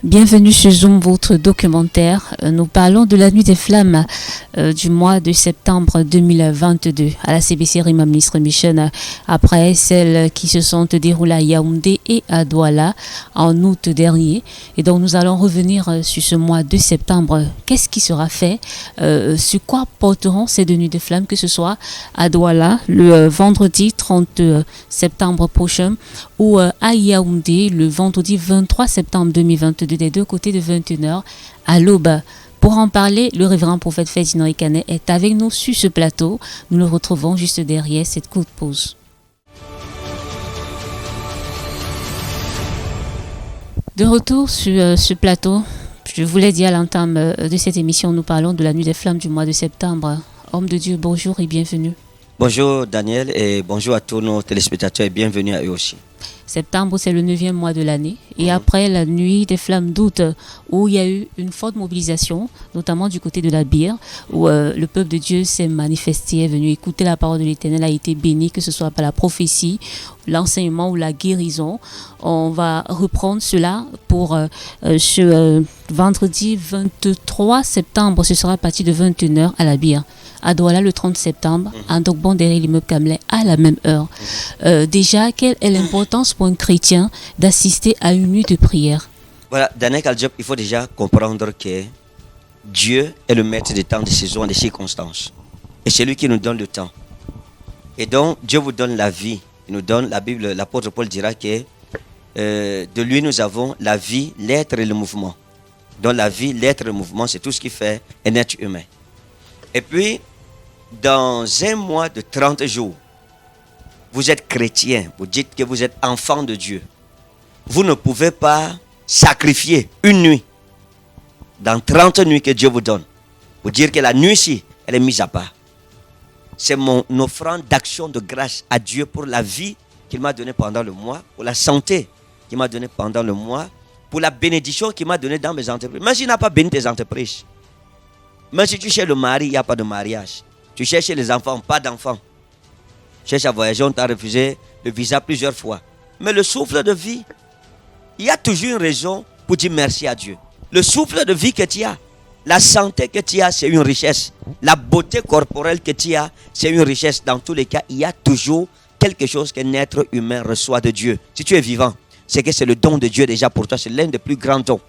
Bienvenue sur Zoom, votre documentaire. Nous parlons de la nuit des flammes du mois de septembre 2022 à la CBC Rima Ministre Mission, après celles qui se sont déroulées à Yaoundé et à Douala en août dernier. Et donc nous allons revenir sur ce mois de septembre. Qu'est-ce qui sera fait? Sur quoi porteront ces deux nuits des flammes, que ce soit à Douala le vendredi 30 septembre prochain ou à Yaoundé le vendredi 23 septembre 2022 des deux côtés de 21h à l'aube. Pour en parler, le révérend prophète Ferdinand Ikané est avec nous sur ce plateau. Nous le retrouvons juste derrière cette courte pause. De retour sur ce plateau, je vous l'ai dit à l'entame de cette émission, nous parlons de la nuit des flammes du mois de septembre. Homme de Dieu, bonjour et bienvenue. Bonjour Daniel et bonjour à tous nos téléspectateurs et bienvenue à eux aussi. Septembre, c'est le 9e mois de l'année. Et après la nuit des flammes d'août, où il y a eu une forte mobilisation, notamment du côté de la Bière, où le peuple de Dieu s'est manifesté, est venu écouter la parole de l'Éternel, a été béni, que ce soit par la prophétie, l'enseignement ou la guérison. On va reprendre cela pour ce vendredi 23 septembre. Ce sera à partir de 21h à la Bière. À Douala le 30 septembre, à Ndokbon derrière l'immeuble Kamlé à la même heure. Déjà, quelle est l'importance pour un chrétien d'assister à une nuit de prière? Voilà, Daniel Kaljop, il faut déjà comprendre que Dieu est le maître des temps, des saisons, des circonstances. Et c'est lui qui nous donne le temps. Et donc, Dieu vous donne la vie. Il nous donne, la Bible, l'apôtre Paul dira que de lui nous avons la vie, l'être et le mouvement. Donc la vie, l'être et le mouvement, c'est tout ce qui fait un être humain. Et puis, dans un mois de 30 jours, vous êtes chrétien, vous dites que vous êtes enfant de Dieu. Vous ne pouvez pas sacrifier une nuit dans 30 nuits que Dieu vous donne. Vous dire que la nuit-ci, elle est mise à part. C'est mon offrande d'action de grâce à Dieu pour la vie qu'il m'a donnée pendant le mois, pour la santé qu'il m'a donnée pendant le mois, pour la bénédiction qu'il m'a donnée dans mes entreprises. Même s'il n'a pas béni tes entreprises. Même si tu cherches le mari, il n'y a pas de mariage. Tu cherches les enfants, pas d'enfants. Tu cherches à voyager, on t'a refusé le visa plusieurs fois. Mais le souffle de vie, il y a toujours une raison pour dire merci à Dieu. Le souffle de vie que tu as, la santé que tu as, c'est une richesse. La beauté corporelle que tu as, c'est une richesse. Dans tous les cas, il y a toujours quelque chose qu'un être humain reçoit de Dieu. Si tu es vivant, c'est que c'est le don de Dieu déjà pour toi. C'est l'un des plus grands dons.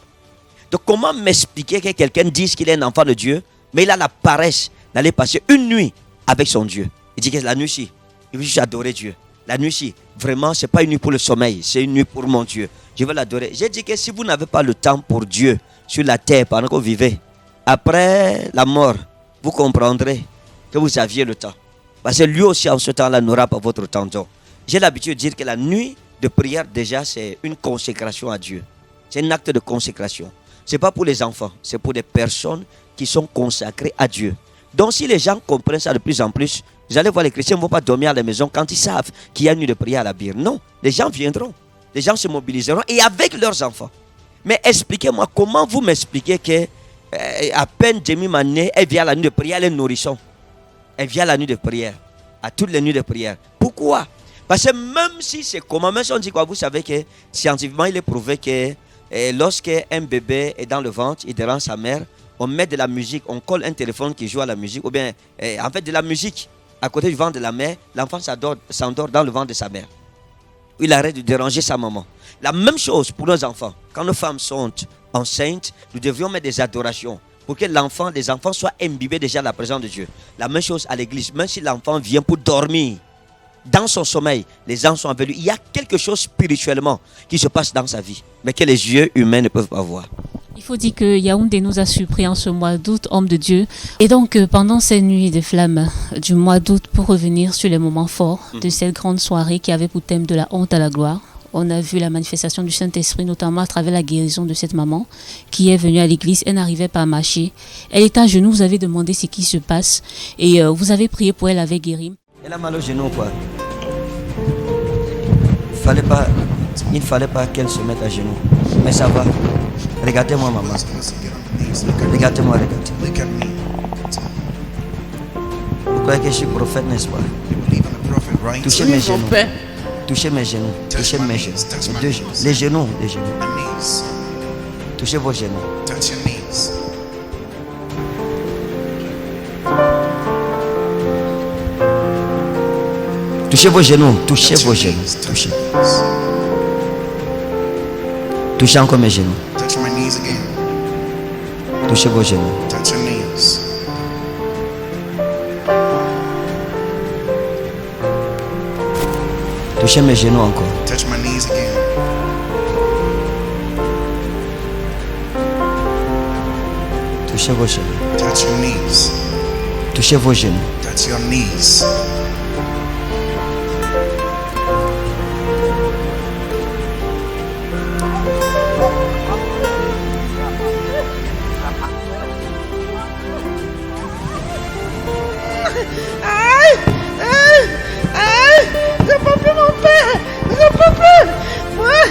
Donc comment m'expliquer que quelqu'un dise qu'il est un enfant de Dieu, mais il a la paresse d'aller passer une nuit avec son Dieu? Il dit que la nuit-ci, il veut juste adorer Dieu. La nuit-ci, vraiment, ce n'est pas une nuit pour le sommeil, c'est une nuit pour mon Dieu. Je veux l'adorer. J'ai dit que si vous n'avez pas le temps pour Dieu sur la terre pendant que vous vivez, après la mort, vous comprendrez que vous aviez le temps. Parce que lui aussi, en ce temps-là, n'aura pas votre temps. Donc, j'ai l'habitude de dire que la nuit de prière, déjà, c'est une consécration à Dieu. C'est un acte de consécration. Ce n'est pas pour les enfants, c'est pour des personnes qui sont consacrées à Dieu. Donc si les gens comprennent ça de plus en plus, vous allez voir, les chrétiens ne vont pas dormir à la maison quand ils savent qu'il y a une nuit de prière à la Bière. Non, les gens viendront, les gens se mobiliseront et avec leurs enfants. Mais expliquez-moi, comment vous m'expliquez que à peine demi-manée, elle vient à la nuit de prière, elle est nourrisson. Elle vient à la nuit de prière, à toutes les nuits de prière. Pourquoi? Parce que même si c'est comment, même si on dit quoi, vous savez que scientifiquement il est prouvé que lorsqu'un bébé est dans le ventre, il dérange sa mère, on met de la musique, on colle un téléphone qui joue à la musique, ou bien en fait de la musique à côté du ventre de la mère, l'enfant s'endort dans le ventre de sa mère. Il arrête de déranger sa maman. La même chose pour nos enfants. Quand nos femmes sont enceintes, nous devrions mettre des adorations pour que les enfants soient imbibés déjà de la présence de Dieu. La même chose à l'église, même si l'enfant vient pour dormir, dans son sommeil, les gens sont avec lui. Il y a quelque chose spirituellement qui se passe dans sa vie, mais que les yeux humains ne peuvent pas voir. Il faut dire que Yaoundé nous a surpris en ce mois d'août, homme de Dieu. Et donc, pendant ces nuits de flammes du mois d'août, pour revenir sur les moments forts de cette grande soirée qui avait pour thème de la honte à la gloire, on a vu la manifestation du Saint-Esprit, notamment à travers la guérison de cette maman qui est venue à l'église. Elle n'arrivait pas à marcher. Elle était à genoux, vous avez demandé ce qui se passe et vous avez prié pour elle avec guéri. Elle a mal au genou, quoi. Il ne fallait pas qu'elle se mette à genoux. Mais ça va. Regardez-moi, maman. Regardez-moi, regardez. Vous croyez que je suis prophète, n'est-ce pas? Touchez mes genoux. Touchez mes genoux. Touchez mes genoux. Les genoux. Touchez vos genoux. Touch your knees. Touchez vos genoux. Touchez Touch vos your genoux. knees. Touch Touchez. your knees. Touchez encore mes genoux. Touch my knees again. Touchez vos genoux. Touch your knees. Touchez mes genoux encore. Touch my knees again. Touchez vos genoux. Touch your knees. Touchez vos genoux. Touch your knees. Aïe! Aïe! Aïe! Je ne peux plus, mon père! Je ne peux plus! Moi!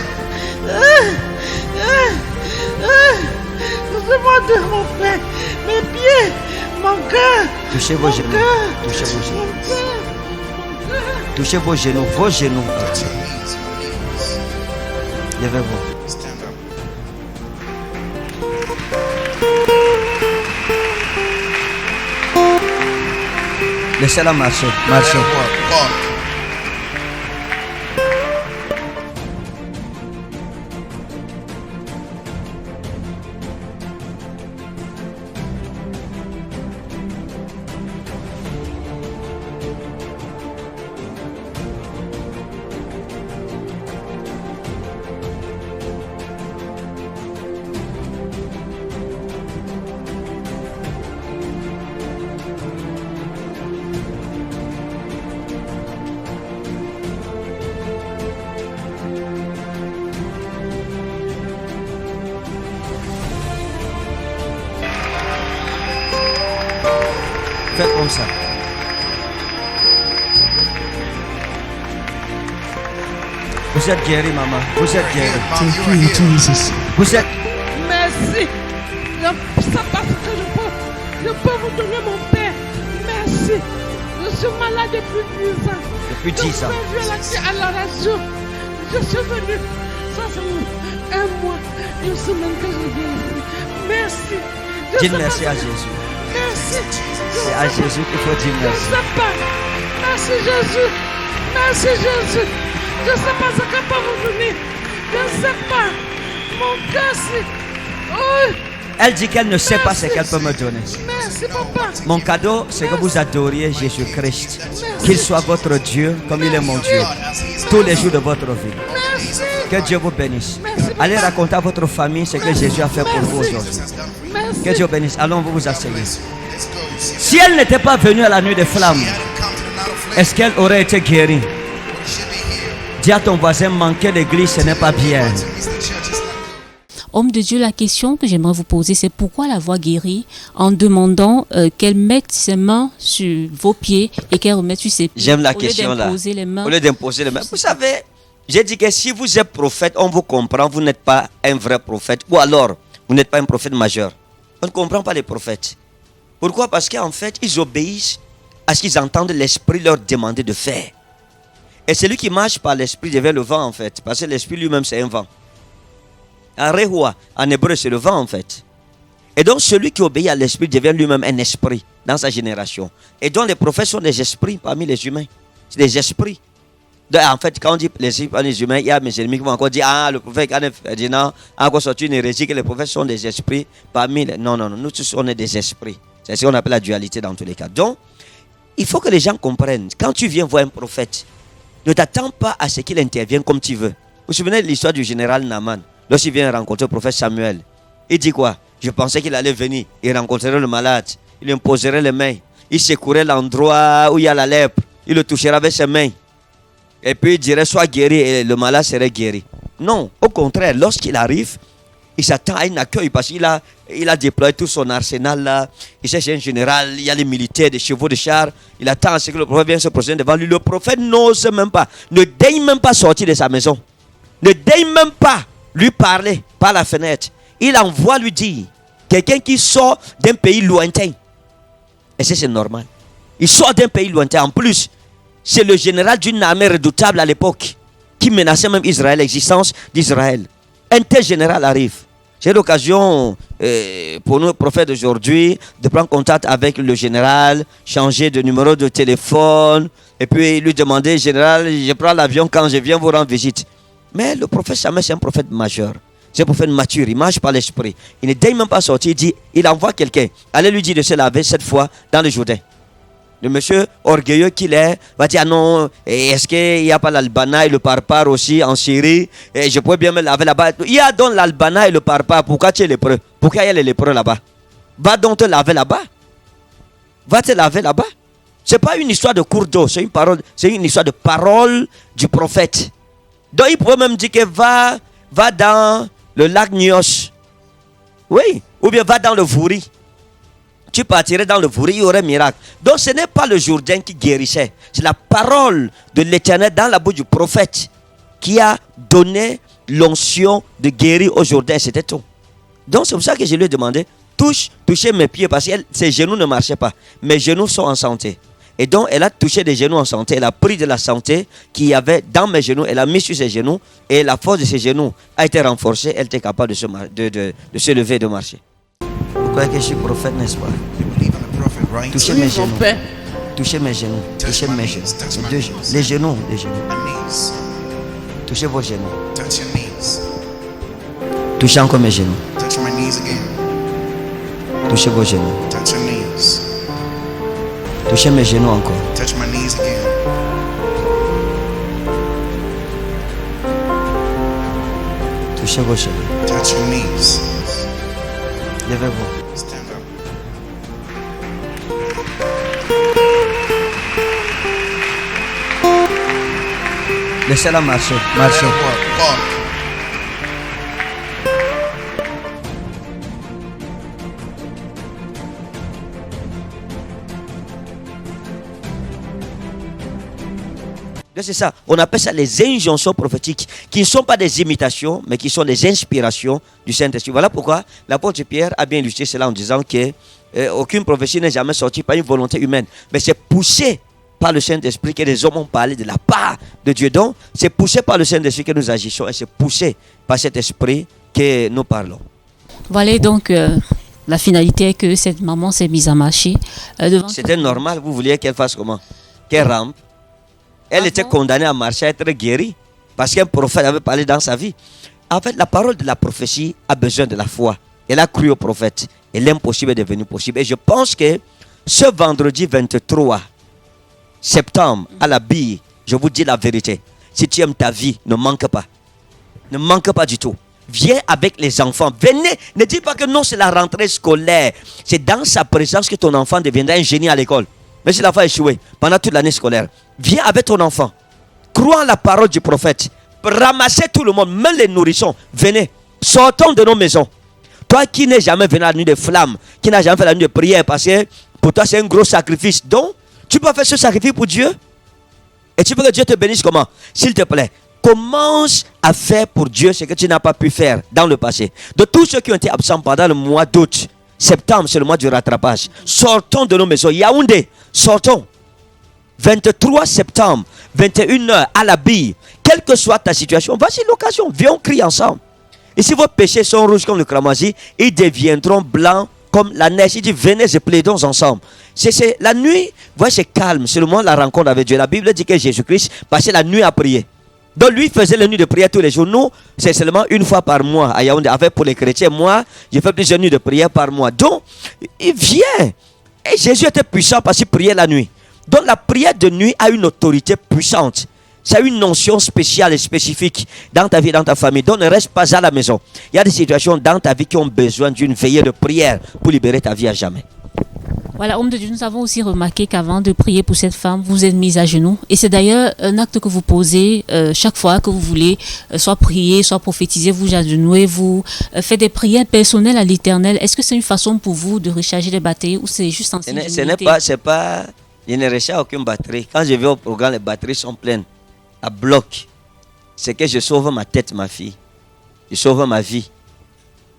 Laissez-moi de mon père! Mes pieds! Mon cœur! Touchez vos genoux. Touchez vos genoux. Touchez vos genoux. Vos genoux. Touch your knees. Your knees. Levez-vous. Stand up. Laissez-la marcher. Marcher. Walk. Walk. Faites comme ça. Vous êtes guéri, maman. Vous êtes guéri. Mom, you are healed. Vous êtes. Merci! Ça parce que je peux vous donner mon père. Merci! Je suis malade depuis 10 ans. Depuis 10 ans. Je suis venu à la radio. Je suis venu. Ça fait un mois, une semaine que je viens ici. Merci. Je Dites sais merci pas- à Jésus. Merci. C'est à Jésus qu'il faut dire Je ne merci. sais pas. Merci Jésus. Merci Jésus. Je ne sais pas ce que peut vous donner. Je ne sais pas. Mon cœur, c'est... Oh, Elle dit qu'elle ne sait pas ce qu'elle peut me donner. merci papa. Mon cadeau, c'est que vous adoriez Jésus-Christ. Qu'il soit votre Dieu comme il est mon Dieu. Tous les jours de votre vie. Merci. Que Dieu vous bénisse. Merci, papa. Allez raconter à votre famille ce que Jésus a fait pour vous Merci. aujourd'hui. Merci. Que Dieu vous bénisse. Allons vous asseyez. Let's go. You see, Si elle n'était pas venue à la nuit des flammes, she hadn't come to the night of flame. est-ce qu'elle aurait été guérie? Would she be healed? Dis à ton voisin, manquer l'église, ce n'est pas bien. To miss the church is not Homme de Dieu, la question que j'aimerais vous poser, c'est pourquoi la voix guérie en demandant qu'elle mette ses mains sur vos pieds et qu'elle remette sur ses pieds. J'aime la au lieu question là. d'imposer les mains. Au lieu d'imposer les mains. Vous savez, j'ai dit que si vous êtes prophète, on vous comprend, vous n'êtes pas un vrai prophète. Ou alors, vous n'êtes pas un prophète majeur. On ne comprend pas les prophètes. Pourquoi? Parce qu'en fait, ils obéissent à ce qu'ils entendent l'esprit leur demander de faire. Et celui qui marche par l'esprit devient le vent en fait. Parce que l'esprit lui-même c'est un vent. Rehoua, en hébreu c'est le vent en fait. Et donc celui qui obéit à l'esprit devient lui-même un esprit dans sa génération. Et donc les prophètes sont des esprits parmi les humains. C'est des esprits. Donc, en fait, quand on dit les esprits parmi les humains, il y a mes ennemis qui vont encore dire le prophète Ferdinand a encore sorti une hérésie que les prophètes sont des esprits parmi les... Non, nous tous on est des esprits. C'est ce qu'on appelle la dualité dans tous les cas. Donc, il faut que les gens comprennent. Quand tu viens voir un prophète, ne t'attends pas à ce qu'il intervienne comme tu veux. Vous vous souvenez de l'histoire du général Naaman? Lorsqu'il vient rencontrer le prophète Samuel, il dit quoi? Je pensais qu'il allait venir, il rencontrerait le malade, il imposerait les mains, il secouerait l'endroit où il y a la lèpre, il le toucherait avec ses mains. Et puis il dirait sois guéri et le malade serait guéri. Non, au contraire, lorsqu'il arrive, il s'attend à un accueil parce qu'il a déployé tout son arsenal là. Il cherche un général, il y a les militaires, des chevaux de char. Il attend à ce que le prophète vienne se prosterner devant lui. Le prophète n'ose même pas, ne daigne même pas sortir de sa maison. Ne daigne même pas lui parler par la fenêtre. Il envoie lui dire, quelqu'un qui sort d'un pays lointain. Et ça c'est normal. Il sort d'un pays lointain. En plus, c'est le général d'une armée redoutable à l'époque qui menaçait même Israël, l'existence d'Israël. Un tel général arrive. J'ai eu l'occasion, pour nos prophètes d'aujourd'hui, de prendre contact avec le général, changer de numéro de téléphone, et puis lui demander, général, je prends l'avion quand je viens vous rendre visite. Mais le prophète Samuel, c'est un prophète majeur. C'est un prophète mature, il marche par l'esprit. Il ne daigne même pas sortir, il envoie quelqu'un. Allez lui dire de se laver cette fois dans le Jourdain. Le monsieur orgueilleux qu'il est va dire, ah non, est-ce qu'il n'y a pas l'Albana et le Parpar aussi en Syrie? Et je pourrais bien me laver là-bas. Il y a donc l'Albana et le Parpar. Pourquoi tu es lépreux? Pourquoi il y a les lépreux là-bas? Va donc te laver là-bas. Va te laver là-bas. Ce n'est pas une histoire de cours d'eau, c'est une histoire de parole du prophète. Donc il pourrait même dire que va dans le lac Nyos. Oui, ou bien va dans le Vouri. Tu partirais dans le Vouri, il y aurait un miracle. Donc ce n'est pas le Jourdain qui guérissait. C'est la parole de l'Éternel dans la bouche du prophète qui a donné l'onction de guérir au Jourdain. C'était tout. Donc c'est pour ça que je lui ai demandé, touchez mes pieds parce que ses genoux ne marchaient pas. Mes genoux sont en santé. Et donc elle a touché des genoux en santé. Elle a pris de la santé qu'il y avait dans mes genoux. Elle a mis sur ses genoux. Et la force de ses genoux a été renforcée. Elle était capable de se lever et de marcher. Vous croyez que je suis prophète, n'est-ce pas? You believe in the prophet, right? Touchez Oui, mes mon genoux. père. Touchez mes genoux. Touchez mes genoux. Les genoux. Les genoux. My knees. Touchez vos genoux. Touch your knees. Touchez encore mes genoux. Touch my knees again. Touchez vos genoux. Touch your knees. Touchez mes genoux encore. Touch my knees again. Touchez vos genoux. Touch your knees. Levez-vous. Stand up. Laissez-la marcher. Marcher. Walk. C'est ça. On appelle ça les injonctions prophétiques, qui ne sont pas des imitations, mais qui sont des inspirations du Saint-Esprit. Voilà pourquoi l'apôtre Pierre a bien illustré cela en disant que aucune prophétie n'est jamais sortie par une volonté humaine, mais c'est poussé par le Saint-Esprit que les hommes ont parlé de la part de Dieu. Donc, c'est poussé par le Saint-Esprit que nous agissons et c'est poussé par cet esprit que nous parlons. Voilà donc la finalité est que cette maman s'est mise à marcher. C'était normal, vous vouliez qu'elle fasse comment? Qu'elle rampe. Elle était condamnée à marcher, à être guérie, parce qu'un prophète avait parlé dans sa vie. En fait, la parole de la prophétie a besoin de la foi. Elle a cru au prophète et l'impossible est devenu possible. Et je pense que ce vendredi 23 septembre, à la bille, je vous dis la vérité. Si tu aimes ta vie, ne manque pas. Ne manque pas du tout. Viens avec les enfants. Venez. Ne dis pas que non, c'est la rentrée scolaire. C'est dans sa présence que ton enfant deviendra un génie à l'école. Mais si l'enfant a échoué pendant toute l'année scolaire, viens avec ton enfant. Crois en la parole du prophète. Ramassez tout le monde, même les nourrissons. Venez. Sortons de nos maisons. Toi qui n'es jamais venu à la nuit de flammes, qui n'as jamais fait la nuit de prière, parce que pour toi c'est un gros sacrifice. Donc, tu peux faire ce sacrifice pour Dieu. Et tu veux que Dieu te bénisse comment? S'il te plaît, commence à faire pour Dieu ce que tu n'as pas pu faire dans le passé. De tous ceux qui ont été absents pendant le mois d'août, septembre, c'est le mois du rattrapage. Sortons de nos maisons. Yaoundé, sortons. 23 septembre, 21h, à la bille. Quelle que soit ta situation, voici l'occasion. Viens, on crie ensemble. Et si vos péchés sont rouges comme le cramoisi, ils deviendront blancs comme la neige. Il dit, venez et plaidons ensemble. C'est la nuit, voici, c'est calme. C'est le moment de la rencontre avec Dieu. La Bible dit que Jésus-Christ passait la nuit à prier. Donc lui faisait la nuit de prière tous les jours. Nous, c'est seulement une fois par mois à Yaoundé. Avec pour les chrétiens, moi, je fais plusieurs nuits de prière par mois. Donc, il vient. Et Jésus était puissant parce qu'il priait la nuit. Donc la prière de nuit a une autorité puissante. C'est une notion spéciale et spécifique dans ta vie, dans ta famille. Donc ne reste pas à la maison. Il y a des situations dans ta vie qui ont besoin d'une veillée de prière pour libérer ta vie à jamais. Voilà, homme de Dieu, nous avons aussi remarqué qu'avant de prier pour cette femme, vous êtes mise à genoux. Et c'est d'ailleurs un acte que vous posez chaque fois que vous voulez soit prier, soit prophétiser, vous agenouillez, vous faites des prières personnelles à l'Éternel. Est-ce que c'est une façon pour vous de recharger les batteries ou c'est juste en signe d'humilité? C'est pas, je ne recharge aucune batterie. Quand je vais au programme, les batteries sont pleines, à bloc. C'est que je sauve ma tête, ma fille. Je sauve ma vie.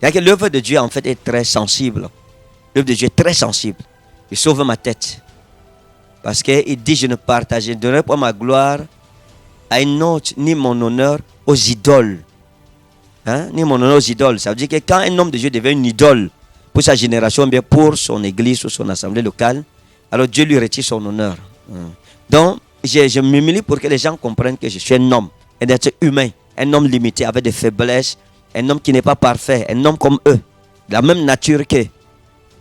C'est-à-dire que l'œuvre de Dieu, en fait, est très sensible. L'œuvre de Dieu est très sensible. Je sauve ma tête. Parce qu'il dit, je ne donnerai pas ma gloire à une autre, ni mon honneur aux idoles. Hein, ni mon honneur aux idoles. Ça veut dire que quand un homme de Dieu devient une idole pour sa génération, bien pour son église ou son assemblée locale, alors Dieu lui retire son honneur. Donc, je m'humilie pour que les gens comprennent que je suis un homme, un être humain, un homme limité avec des faiblesses, un homme qui n'est pas parfait, un homme comme eux, de la même nature qu'eux,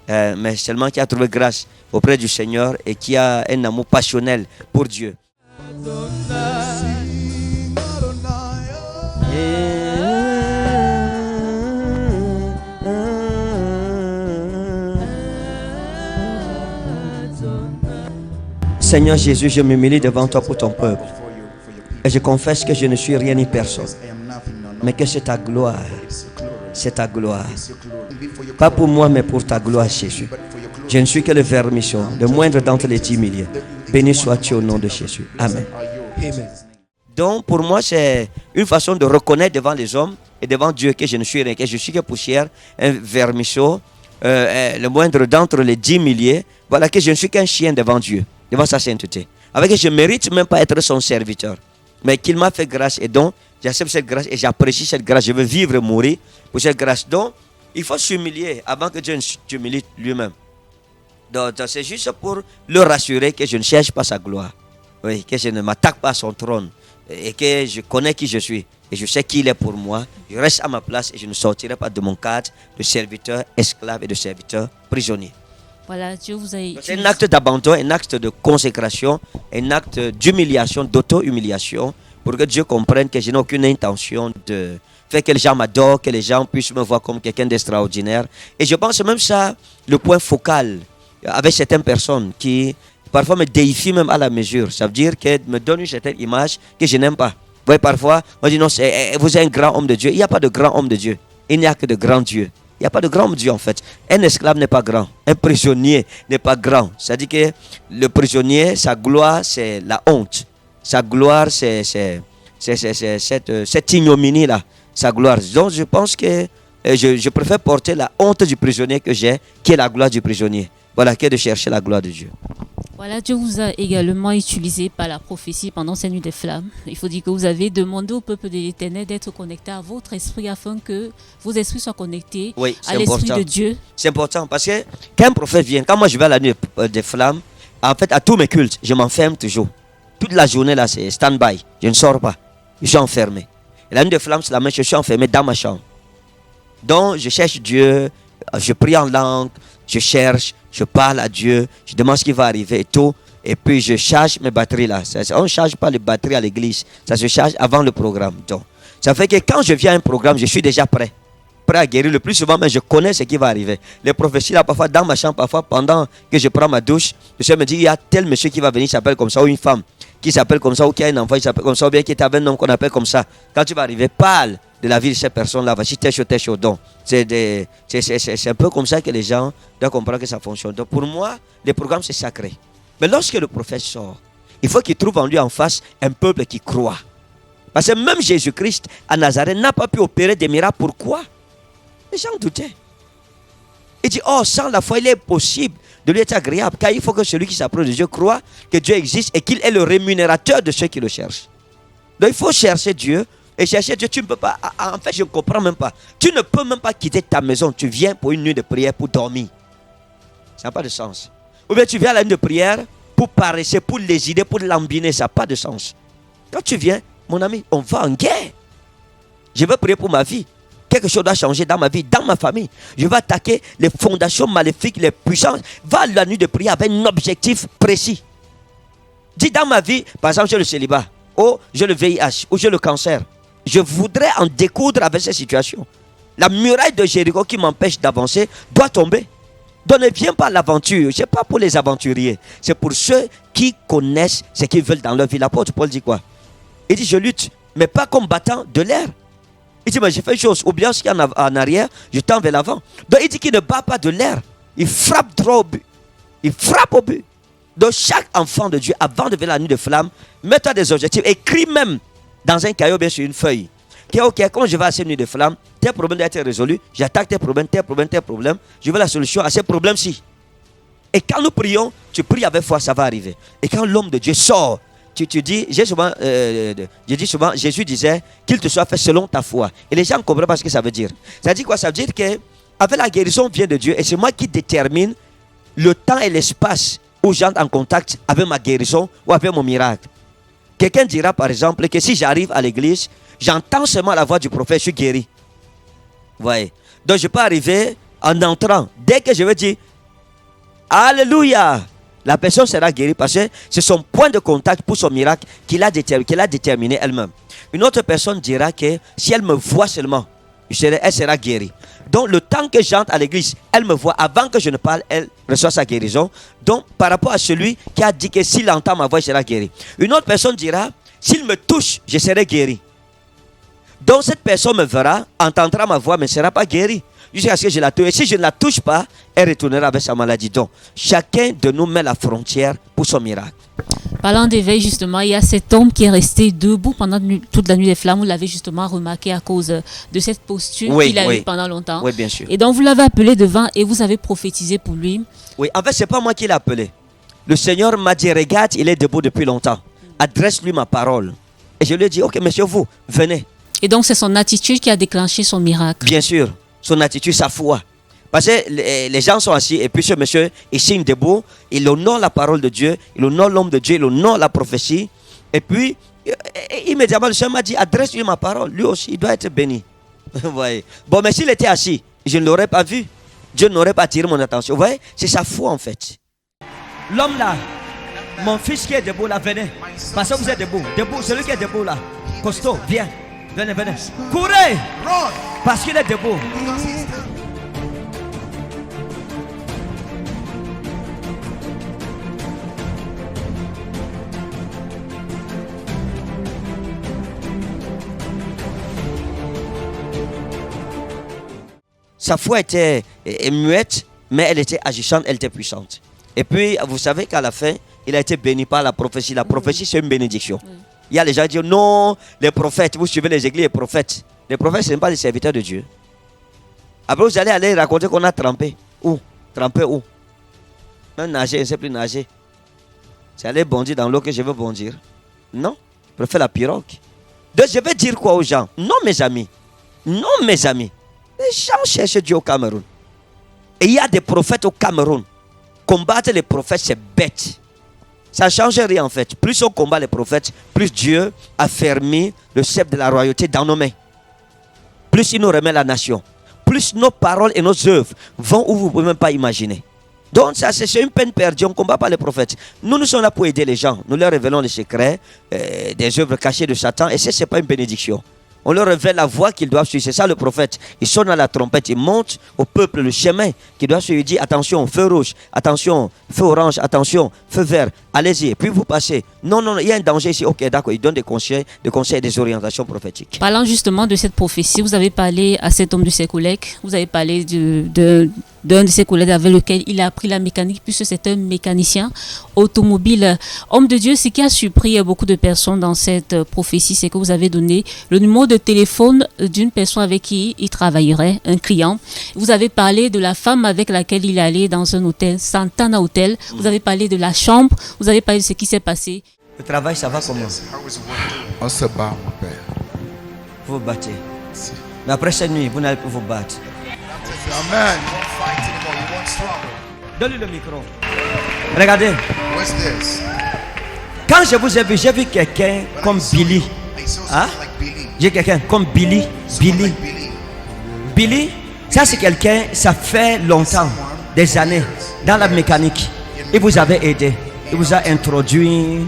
mais seulement qui a trouvé grâce auprès du Seigneur et qui a un amour passionnel pour Dieu. Seigneur Jésus, je m'humilie devant toi pour ton peuple. Et je confesse que je ne suis rien ni personne, mais que c'est ta gloire. C'est ta gloire. Pas pour moi, mais pour ta gloire, Jésus. Je ne suis que le vermisseau, le moindre d'entre les 10 milliers. Béni sois-tu au nom de Jésus. Amen. Donc, pour moi, c'est une façon de reconnaître devant les hommes et devant Dieu que je ne suis rien, que je suis que poussière, un vermisseau, le moindre d'entre les 10 milliers. Voilà, que je ne suis qu'un chien devant Dieu, devant sa sainteté. Avec que je ne mérite même pas être son serviteur. Mais qu'il m'a fait grâce et donc, j'accepte cette grâce et j'apprécie cette grâce. Je veux vivre et mourir pour cette grâce. Donc, il faut s'humilier avant que Dieu ne s'humilie lui-même. Donc, c'est juste pour le rassurer que je ne cherche pas sa gloire. Oui, que je ne m'attaque pas à son trône. Et que je connais qui je suis. Et je sais qui il est pour moi. Je reste à ma place et je ne sortirai pas de mon cadre de serviteur esclave et de serviteur prisonnier. Voilà, Dieu vous a utilisé. C'est un acte d'abandon, un acte de consécration, un acte d'humiliation, d'auto-humiliation, pour que Dieu comprenne que je n'ai aucune intention de faire que les gens m'adorent, que les gens puissent me voir comme quelqu'un d'extraordinaire. Et je pense même ça, le point focal avec certaines personnes qui parfois me déifient même à la mesure. Ça veut dire qu'elles me donnent une certaine image que je n'aime pas. Vous voyez, parfois, on dit non, vous êtes un grand homme de Dieu. Il n'y a pas de grand homme de Dieu. Il n'y a que de grands dieux. Il n'y a pas de grand Dieu en fait. Un esclave n'est pas grand. Un prisonnier n'est pas grand. C'est-à-dire que le prisonnier, sa gloire, c'est la honte. Sa gloire, c'est cette ignominie-là. Sa gloire. Donc je pense que je préfère porter la honte du prisonnier que j'ai, qui est la gloire du prisonnier. Voilà, que de chercher la gloire de Dieu. Voilà, Dieu vous a également utilisé par la prophétie pendant cette nuit des flammes. Il faut dire que vous avez demandé au peuple de l'Éternel d'être connecté à votre esprit afin que vos esprits soient connectés à l'esprit de Dieu. C'est important parce que quand un prophète vient, quand moi je vais à la nuit des flammes, en fait à tous mes cultes, je m'enferme toujours. Toute la journée là, c'est stand-by. Je ne sors pas. Je suis enfermé. Et la nuit des flammes, c'est la même chose. Je suis enfermé dans ma chambre. Donc je cherche Dieu, je prie en langue, je cherche, je parle à Dieu, je demande ce qui va arriver et tout. Et puis je charge mes batteries là. On ne charge pas les batteries à l'église. Ça se charge avant le programme. Donc, ça fait que quand je viens à un programme, je suis déjà prêt. Prêt à guérir. Le plus souvent, mais je connais ce qui va arriver. Les prophéties là, parfois dans ma chambre, parfois pendant que je prends ma douche, je me dis, il y a tel monsieur qui va venir, qui s'appelle comme ça, ou une femme qui s'appelle comme ça, ou qui a un enfant qui s'appelle comme ça, ou bien qui est avec un homme qu'on appelle comme ça. Quand tu vas arriver, parle de la vie de cette personne-là. Voici tes chaud. Donc, c'est un peu comme ça que les gens doivent comprendre que ça fonctionne. Donc, pour moi, les programmes, c'est sacré. Mais lorsque le prophète sort, il faut qu'il trouve en lui en face un peuple qui croit. Parce que même Jésus-Christ à Nazareth n'a pas pu opérer des miracles. Pourquoi? Les gens doutaient. Il dit, oh, sans la foi, il est possible de lui être agréable. Car il faut que celui qui s'approche de Dieu croit que Dieu existe et qu'il est le rémunérateur de ceux qui le cherchent. Donc, il faut chercher Dieu. Et chercher Dieu, tu ne peux pas. En fait, je ne comprends même pas. Tu ne peux même pas quitter ta maison. Tu viens pour une nuit de prière pour dormir. Ça n'a pas de sens. Ou bien tu viens à la nuit de prière pour paresser, pour lésiner, pour lambiner. Ça n'a pas de sens. Quand tu viens, mon ami, on va en guerre. Je veux prier pour ma vie. Quelque chose doit changer dans ma vie, dans ma famille. Je vais attaquer les fondations maléfiques, les puissances. Va à la nuit de prière avec un objectif précis. Dis dans ma vie, par exemple, j'ai le célibat, ou j'ai le VIH, ou j'ai le cancer. Je voudrais en découdre avec cette situation. La muraille de Jéricho qui m'empêche d'avancer doit tomber. Donc ne viens pas à l'aventure. Ce n'est pas pour les aventuriers. C'est pour ceux qui connaissent ce qu'ils veulent dans leur vie. L'apôtre Paul dit quoi? Il dit, je lutte, mais pas comme battant de l'air. Il dit, mais j'ai fait une chose. Oubliant ce qu'il y a en arrière, je tends vers l'avant. Donc il dit qu'il ne bat pas de l'air. Il frappe droit au but. Il frappe au but. Donc chaque enfant de Dieu, avant de venir la nuit de flamme, mets-toi des objectifs. Écris même dans un cahier ou bien sur une feuille. Ok, quand je vais à cette nuit de flamme, tes problèmes doivent être résolus. J'attaque tes problèmes. Je veux la solution à ces problèmes-ci. Et quand nous prions, tu pries avec foi, ça va arriver. Et quand l'homme de Dieu sort, tu dis, je dis souvent, Jésus disait qu'il te soit fait selon ta foi. Et les gens ne comprennent pas ce que ça veut dire. Ça dit quoi? Ça veut dire que avec la guérison vient de Dieu et c'est moi qui détermine le temps et l'espace où j'entre en contact avec ma guérison ou avec mon miracle. Quelqu'un dira par exemple que si j'arrive à l'église, j'entends seulement la voix du prophète, je suis guéri. Vous voyez? Donc je peux arriver en entrant. Dès que je veux dire Alléluia, la personne sera guérie parce que c'est son point de contact pour son miracle qu'elle a déterminé elle-même. Une autre personne dira que si elle me voit seulement, elle sera guérie. Donc le temps que j'entre à l'église, elle me voit. Avant que je ne parle, elle reçoit sa guérison. Donc par rapport à celui qui a dit que s'il entend ma voix, il sera guéri. Une autre personne dira, s'il me touche, je serai guéri. Donc cette personne me verra, entendra ma voix, mais ne sera pas guérie. Jusqu'à ce que je la touche. Et si je ne la touche pas, elle retournera avec sa maladie. Donc chacun de nous met la frontière pour son miracle. Parlant d'éveil, justement, il y a cet homme qui est resté debout pendant toute la nuit des flammes. Vous l'avez justement remarqué à cause de cette posture qu'il a eue pendant longtemps. Oui, bien sûr. Et donc, vous l'avez appelé devant et vous avez prophétisé pour lui. Oui, en fait, ce n'est pas moi qui l'ai appelé. Le Seigneur m'a dit, regarde, il est debout depuis longtemps. Adresse-lui ma parole. Et je lui ai dit, ok, monsieur, vous, venez. Et donc, c'est son attitude qui a déclenché son miracle. Bien sûr, son attitude, sa foi. Parce que les gens sont assis et puis ce monsieur, il signe debout, il honore la parole de Dieu, il honore l'homme de Dieu, il honore la prophétie. Et puis, immédiatement, le Seigneur m'a dit, adresse-lui ma parole. Lui aussi, il doit être béni. Vous voyez? Bon, mais s'il était assis, je ne l'aurais pas vu. Dieu n'aurait pas attiré mon attention. Vous voyez? C'est sa foi en fait. L'homme là, mon fils qui est debout là, venez. Parce que vous êtes debout. Debout, celui qui est debout là. Costaud, viens. Venez, venez. Courez! Parce qu'il est debout. Sa foi était muette, mais elle était agissante, elle était puissante. Et puis, vous savez qu'à la fin, il a été béni par la prophétie. La prophétie, c'est une bénédiction. Il y a les gens qui disent, non, les prophètes, vous suivez les églises, les prophètes. Les prophètes, ce n'est pas les serviteurs de Dieu. Après, vous allez aller raconter qu'on a trempé. Où? Trempé où? Même nager, je ne sais plus nager. C'est aller bondir dans l'eau que je veux bondir. Non, je préfère la pirogue. Donc, je vais dire quoi aux gens? Non, mes amis. Non, mes amis. Les gens cherchent Dieu au Cameroun. Et il y a des prophètes au Cameroun. Combattre les prophètes, c'est bête. Ça ne change rien en fait. Plus on combat les prophètes, plus Dieu a fermé le sceptre de la royauté dans nos mains. Plus il nous remet la nation. Plus nos paroles et nos œuvres vont où vous ne pouvez même pas imaginer. Donc ça c'est une peine perdue, on ne combat pas les prophètes. Nous sommes là pour aider les gens. Nous leur révélons les secrets des œuvres cachées de Satan. Et ça, ce n'est pas une bénédiction. On leur révèle la voie qu'ils doivent suivre. C'est ça le prophète. Il sonne à la trompette, il montre au peuple le chemin qu'il doit suivre. Il dit attention, feu rouge, attention, feu orange, attention, feu vert, allez-y. Et puis vous passez. Non, non, il y a un danger ici. Ok, d'accord, il donne des conseils, des orientations prophétiques. Parlant justement de cette prophétie, vous avez parlé à cet homme de ses collègues. Vous avez parlé d'un de ses collègues avec lequel il a appris la mécanique, puisque c'est un mécanicien automobile. Homme de Dieu, ce qui a surpris beaucoup de personnes dans cette prophétie, c'est que vous avez donné le numéro de téléphone d'une personne avec qui il travaillerait, un client. Vous avez parlé de la femme avec laquelle il allait dans un hôtel, Santana Hotel. Vous avez parlé de la chambre. Vous avez parlé de ce qui s'est passé. Le travail, ça va comment? On se bat, mon père. Vous vous battez. Mais après cette nuit, vous n'allez plus vous battre. Amen. Donne-lui le micro. Regardez. What's this? Quand je vous ai vu quelqu'un comme Billy. Hein? J'ai quelqu'un comme Billy. Billy, ça c'est quelqu'un, ça fait longtemps, des années, dans la mécanique. Il vous avait aidé. Il vous a introduit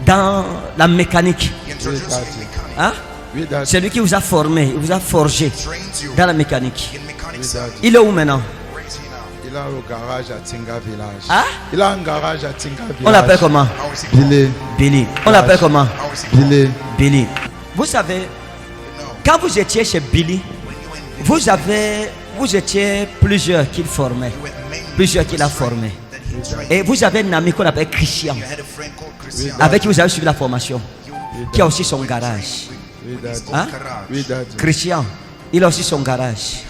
dans la mécanique. Hein? C'est lui qui vous a formé, il vous a forgé dans la mécanique. Il est où maintenant? Il a un garage à Tinga Village. Hein? Il a un garage à Tinga Village. On l'appelle comment? Billy. On l'appelle comment? Billy. Vous savez, quand vous étiez chez Billy, vous étiez plusieurs qu'il formait. Plusieurs qu'il a formés. Et vous avez un ami qu'on appelle Christian, avec qui vous avez suivi la formation, qui a aussi son garage. Hein? Christian, il a aussi son garage.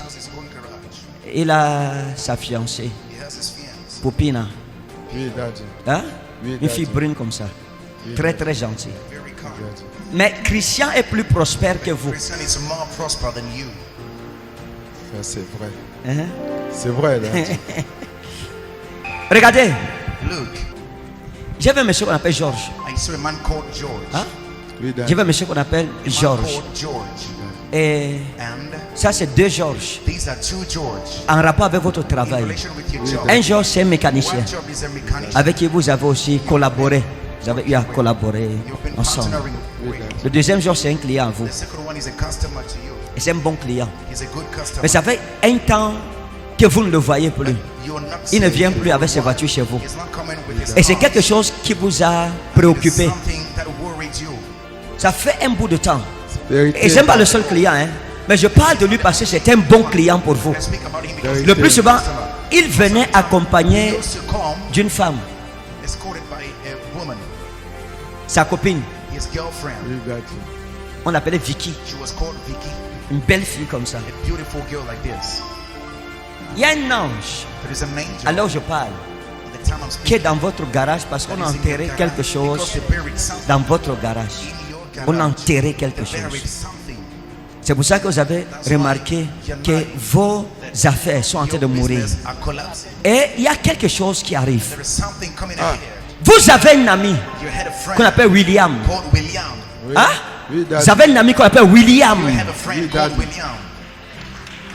Il a sa fiancée, Popina. Hein? Une fille brune comme ça. Très très gentil. very kind. Mais Christian est plus prospère que vous. Christian is more prosperous than you. Ça, c'est vrai. Hein? C'est vrai, là. Regardez, Look, j'avais un monsieur qu'on appelle Georges. I saw a man called George. Hein? Oui, Daddy. J'avais un monsieur qu'on appelle A man Georges. called George. Et And ça, c'est deux Georges these are two George. en rapport avec votre In travail. relation with your job. Un Georges, c'est un mécanicien One job is a mechanic. avec qui vous avez aussi collaboré. Vous avez eu à collaborer You've been ensemble. partnering Oui, with. Daddy. Le deuxième Georges, c'est un client à vous. The second one is a customer to you. Et c'est un bon client. He's a good customer. Mais ça fait un temps que vous ne le voyez plus. You are not Il ne seeing vient him plus for avec a ses while. voitures chez vous. He's not coming with his Et c'est cars. quelque chose qui vous a It's préoccupé. something that worried you. Ça fait un bout de temps. Vérité. Et ce n'est pas le seul client, hein. Mais je parle de lui parce que c'est un bon client pour vous. I speak about him because Le plus souvent, il venait he accompagné used to come d'une femme, escorted by a woman, sa copine. his girlfriend. Oui, Daddy. On l'appelait Vicky. She was called Vicky, Une belle fille comme ça. a beautiful girl like this. Il y a un ange, There is an angel. alors je parle, At the time I'm qui speaking, est dans votre garage parce qu'on a that is in enterré your quelque garage, chose because they buried something dans votre garage. in your On a garage. enterré quelque They buried chose. something. C'est pour ça que vous avez remarqué que vos affaires sont en train de Your mourir. business are collapsing. Et il y a quelque chose qui arrive. There is something coming ahead. Vous avez un ami You had a qu'on friend appelle William. called William. Oui, Hein? oui, Daddy. Vous avez un ami qu'on appelle William. You have a friend Oui, called Daddy. William.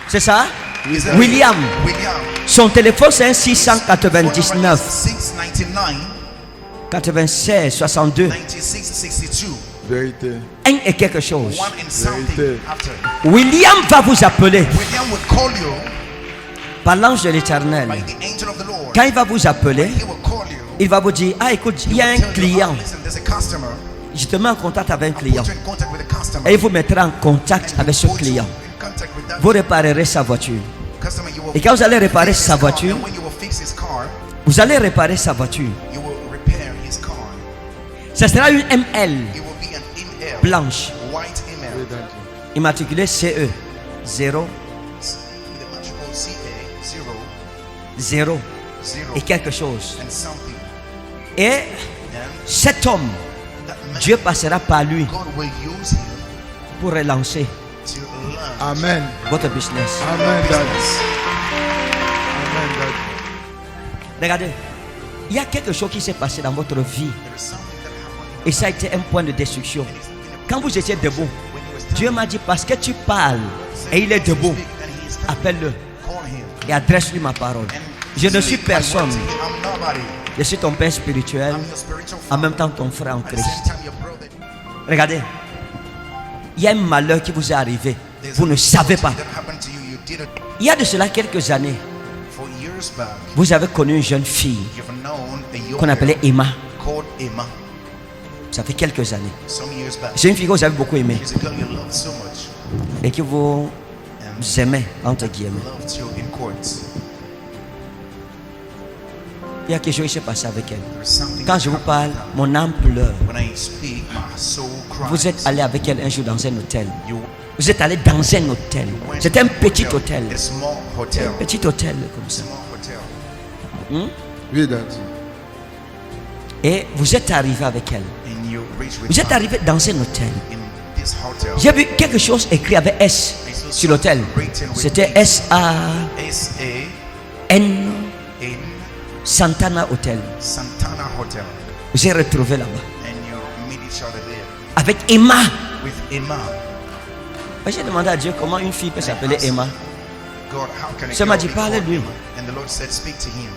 C'est ça? Is that William. William. Son téléphone c'est un 699 699 96 62 96 62. Vérité. un et quelque chose. One and something Vérité. after. William va vous appeler William will call you par l'ange de l'Éternel. by the angel of the Lord. Quand il va vous appeler, He will call you. il va vous dire, ah écoute, il y a He un will tell you, client. listen, there's a customer. Je te mets en contact avec un I'll client. put you in contact with a customer. Et il vous mettra en contact And avec he'll ce put you client. in contact with that Vous réparerez sa voiture. customer. You will Et quand vous allez réparer fix his sa car, voiture, and when you will fix his car, vous allez réparer sa voiture. you will repair his car. Ça sera une ML It will be an ML, blanche, white Oui, ML, Daddy. immatriculée CE 0 with a magical CA 0 0 et quelque chose. and something. Et And cet homme, that man, Dieu passera par lui God will use him pour relancer to learn Amen. votre business. Amen, Daddy. business. Amen, Daddy. Regardez, il y a quelque chose qui s'est passé dans votre vie There is something that happened et ça a été un point de destruction. in his- Quand vous étiez debout, when he was standing. Dieu m'a dit parce que tu parles et il est debout, Speak, and he is standing. appelle-le Call him. et adresse-lui ma parole. And Je ne suis speak my word personne, to him. I'm nobody. je suis ton père spirituel, I'm your spiritual en father. même temps ton frère en At the Christ. same time, your brother. Regardez, il y a un malheur qui vous est arrivé, There's vous ne a savez pas. that happened to you. You did it Il y a de cela quelques années, for years back. vous avez connu une jeune fille You've known a young qu'on appelait girl Emma. called Emma. Ça fait quelques années. Some years back. C'est une fille que vous avez beaucoup aimée She's a girl you loved so much et qui vous and aimait, entre guillemets. loved you in court. Il y a quelque chose qui s'est passé avec elle. There's something Quand that je vous happened parle, with her. mon âme pleure. When I speak, my soul cries. Vous êtes allé avec elle un jour dans un hôtel. You Vous êtes allé dans un hôtel. went C'était un to a petit hôtel. A small hotel. Un petit hôtel comme ça. Small hotel. Oui, Daddy. Et vous êtes arrivé avec elle. And you reach with Vous êtes her arrivé dans un hôtel. in this hotel. J'ai vu quelque chose écrit avec S sur l'hôtel. C'était S-A-N S-A-N Santana Hotel. Santana Hotel. Vous êtes retrouvé là-bas. And you meet each other there Avec Emma. with Emma. J'ai demandé à Dieu comment une fille peut s'appeler Emma. God, how can a Ça m'a girl dit, be called parle-lui. Emma? And the Lord said, speak to him.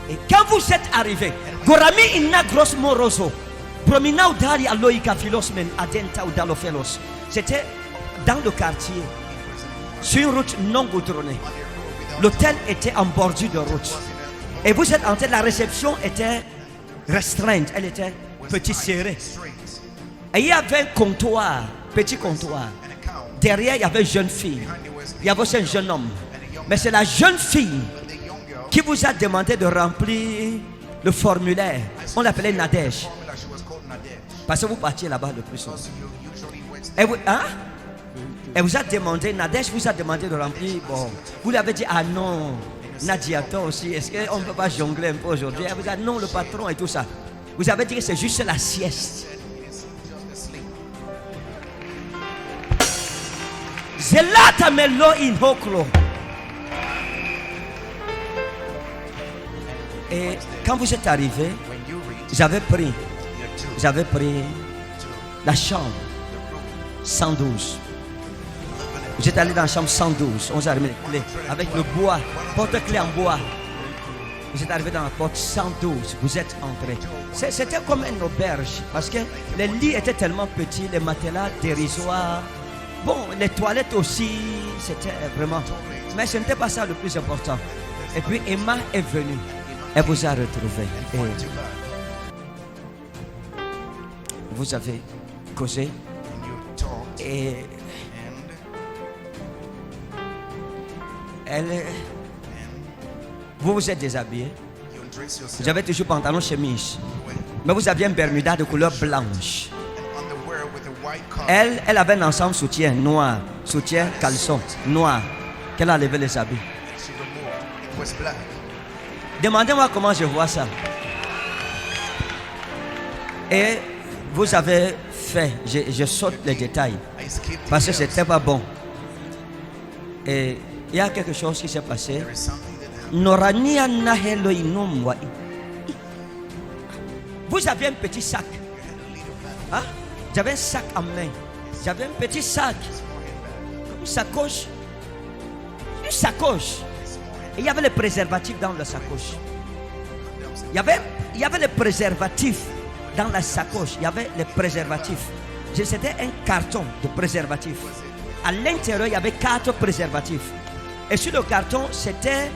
Et quand vous êtes arrivé, Gorami inna gross moroso. Promina udari aloika philosmen adenta udalofelos. C'était dans le quartier, sur une route non goudronnée. L'hôtel était en bordure de route. Et vous êtes entré, la réception était restreinte, elle était petite serrée. Et il y avait un comptoir, petit comptoir. Derrière, il y avait une jeune fille. Il y avait aussi un jeune homme. Mais c'est la jeune fille qui vous a demandé de remplir le formulaire. On l'appelait Nadège. Parce que vous partiez là-bas le plus souvent. Et vous, hein? Elle vous a demandé, Nadège vous a demandé de remplir. Bon, vous lui avez dit, ah non, Nadia, toi aussi, est-ce qu'on ne peut pas jongler un peu aujourd'hui? Elle vous a dit, non, le patron et tout ça. Vous avez dit que c'est juste la sieste. Zelata melo in hoklo. Et quand vous êtes arrivé, j'avais pris la chambre 112. Vous êtes allé dans la chambre 112. On s'est remis les clés avec le bois, porte-clés en bois. Vous êtes arrivé dans la porte 112. Vous êtes entré. C'était comme une auberge parce que les lits étaient tellement petits, les matelas dérisoires. Bon, les toilettes aussi, c'était vraiment. Mais ce n'était pas ça le plus important. Et puis Emma est venue. Elle vous a retrouvé. Et vous avez causé. Et vous vous êtes déshabillé. Vous avez toujours pantalon chemise. Mais vous aviez un bermuda de couleur blanche. Elle avait un ensemble soutien noir. Soutien caleçon noir. Qu'elle a levé les habits. Demandez-moi comment je vois ça. Et vous avez fait, je saute les détails parce que c'était pas bon. Et il y a quelque chose qui s'est passé. Vous aviez un petit sac. Hein? J'avais un sac en main. J'avais un petit sac. Comme une sacoche. Une sacoche. Et il y avait le préservatif dans la sacoche. Il y avait le préservatif dans la sacoche. Il y avait le préservatif. C'était un carton de préservatif. À l'intérieur, il y avait 4 préservatifs. Et sur le carton, c'était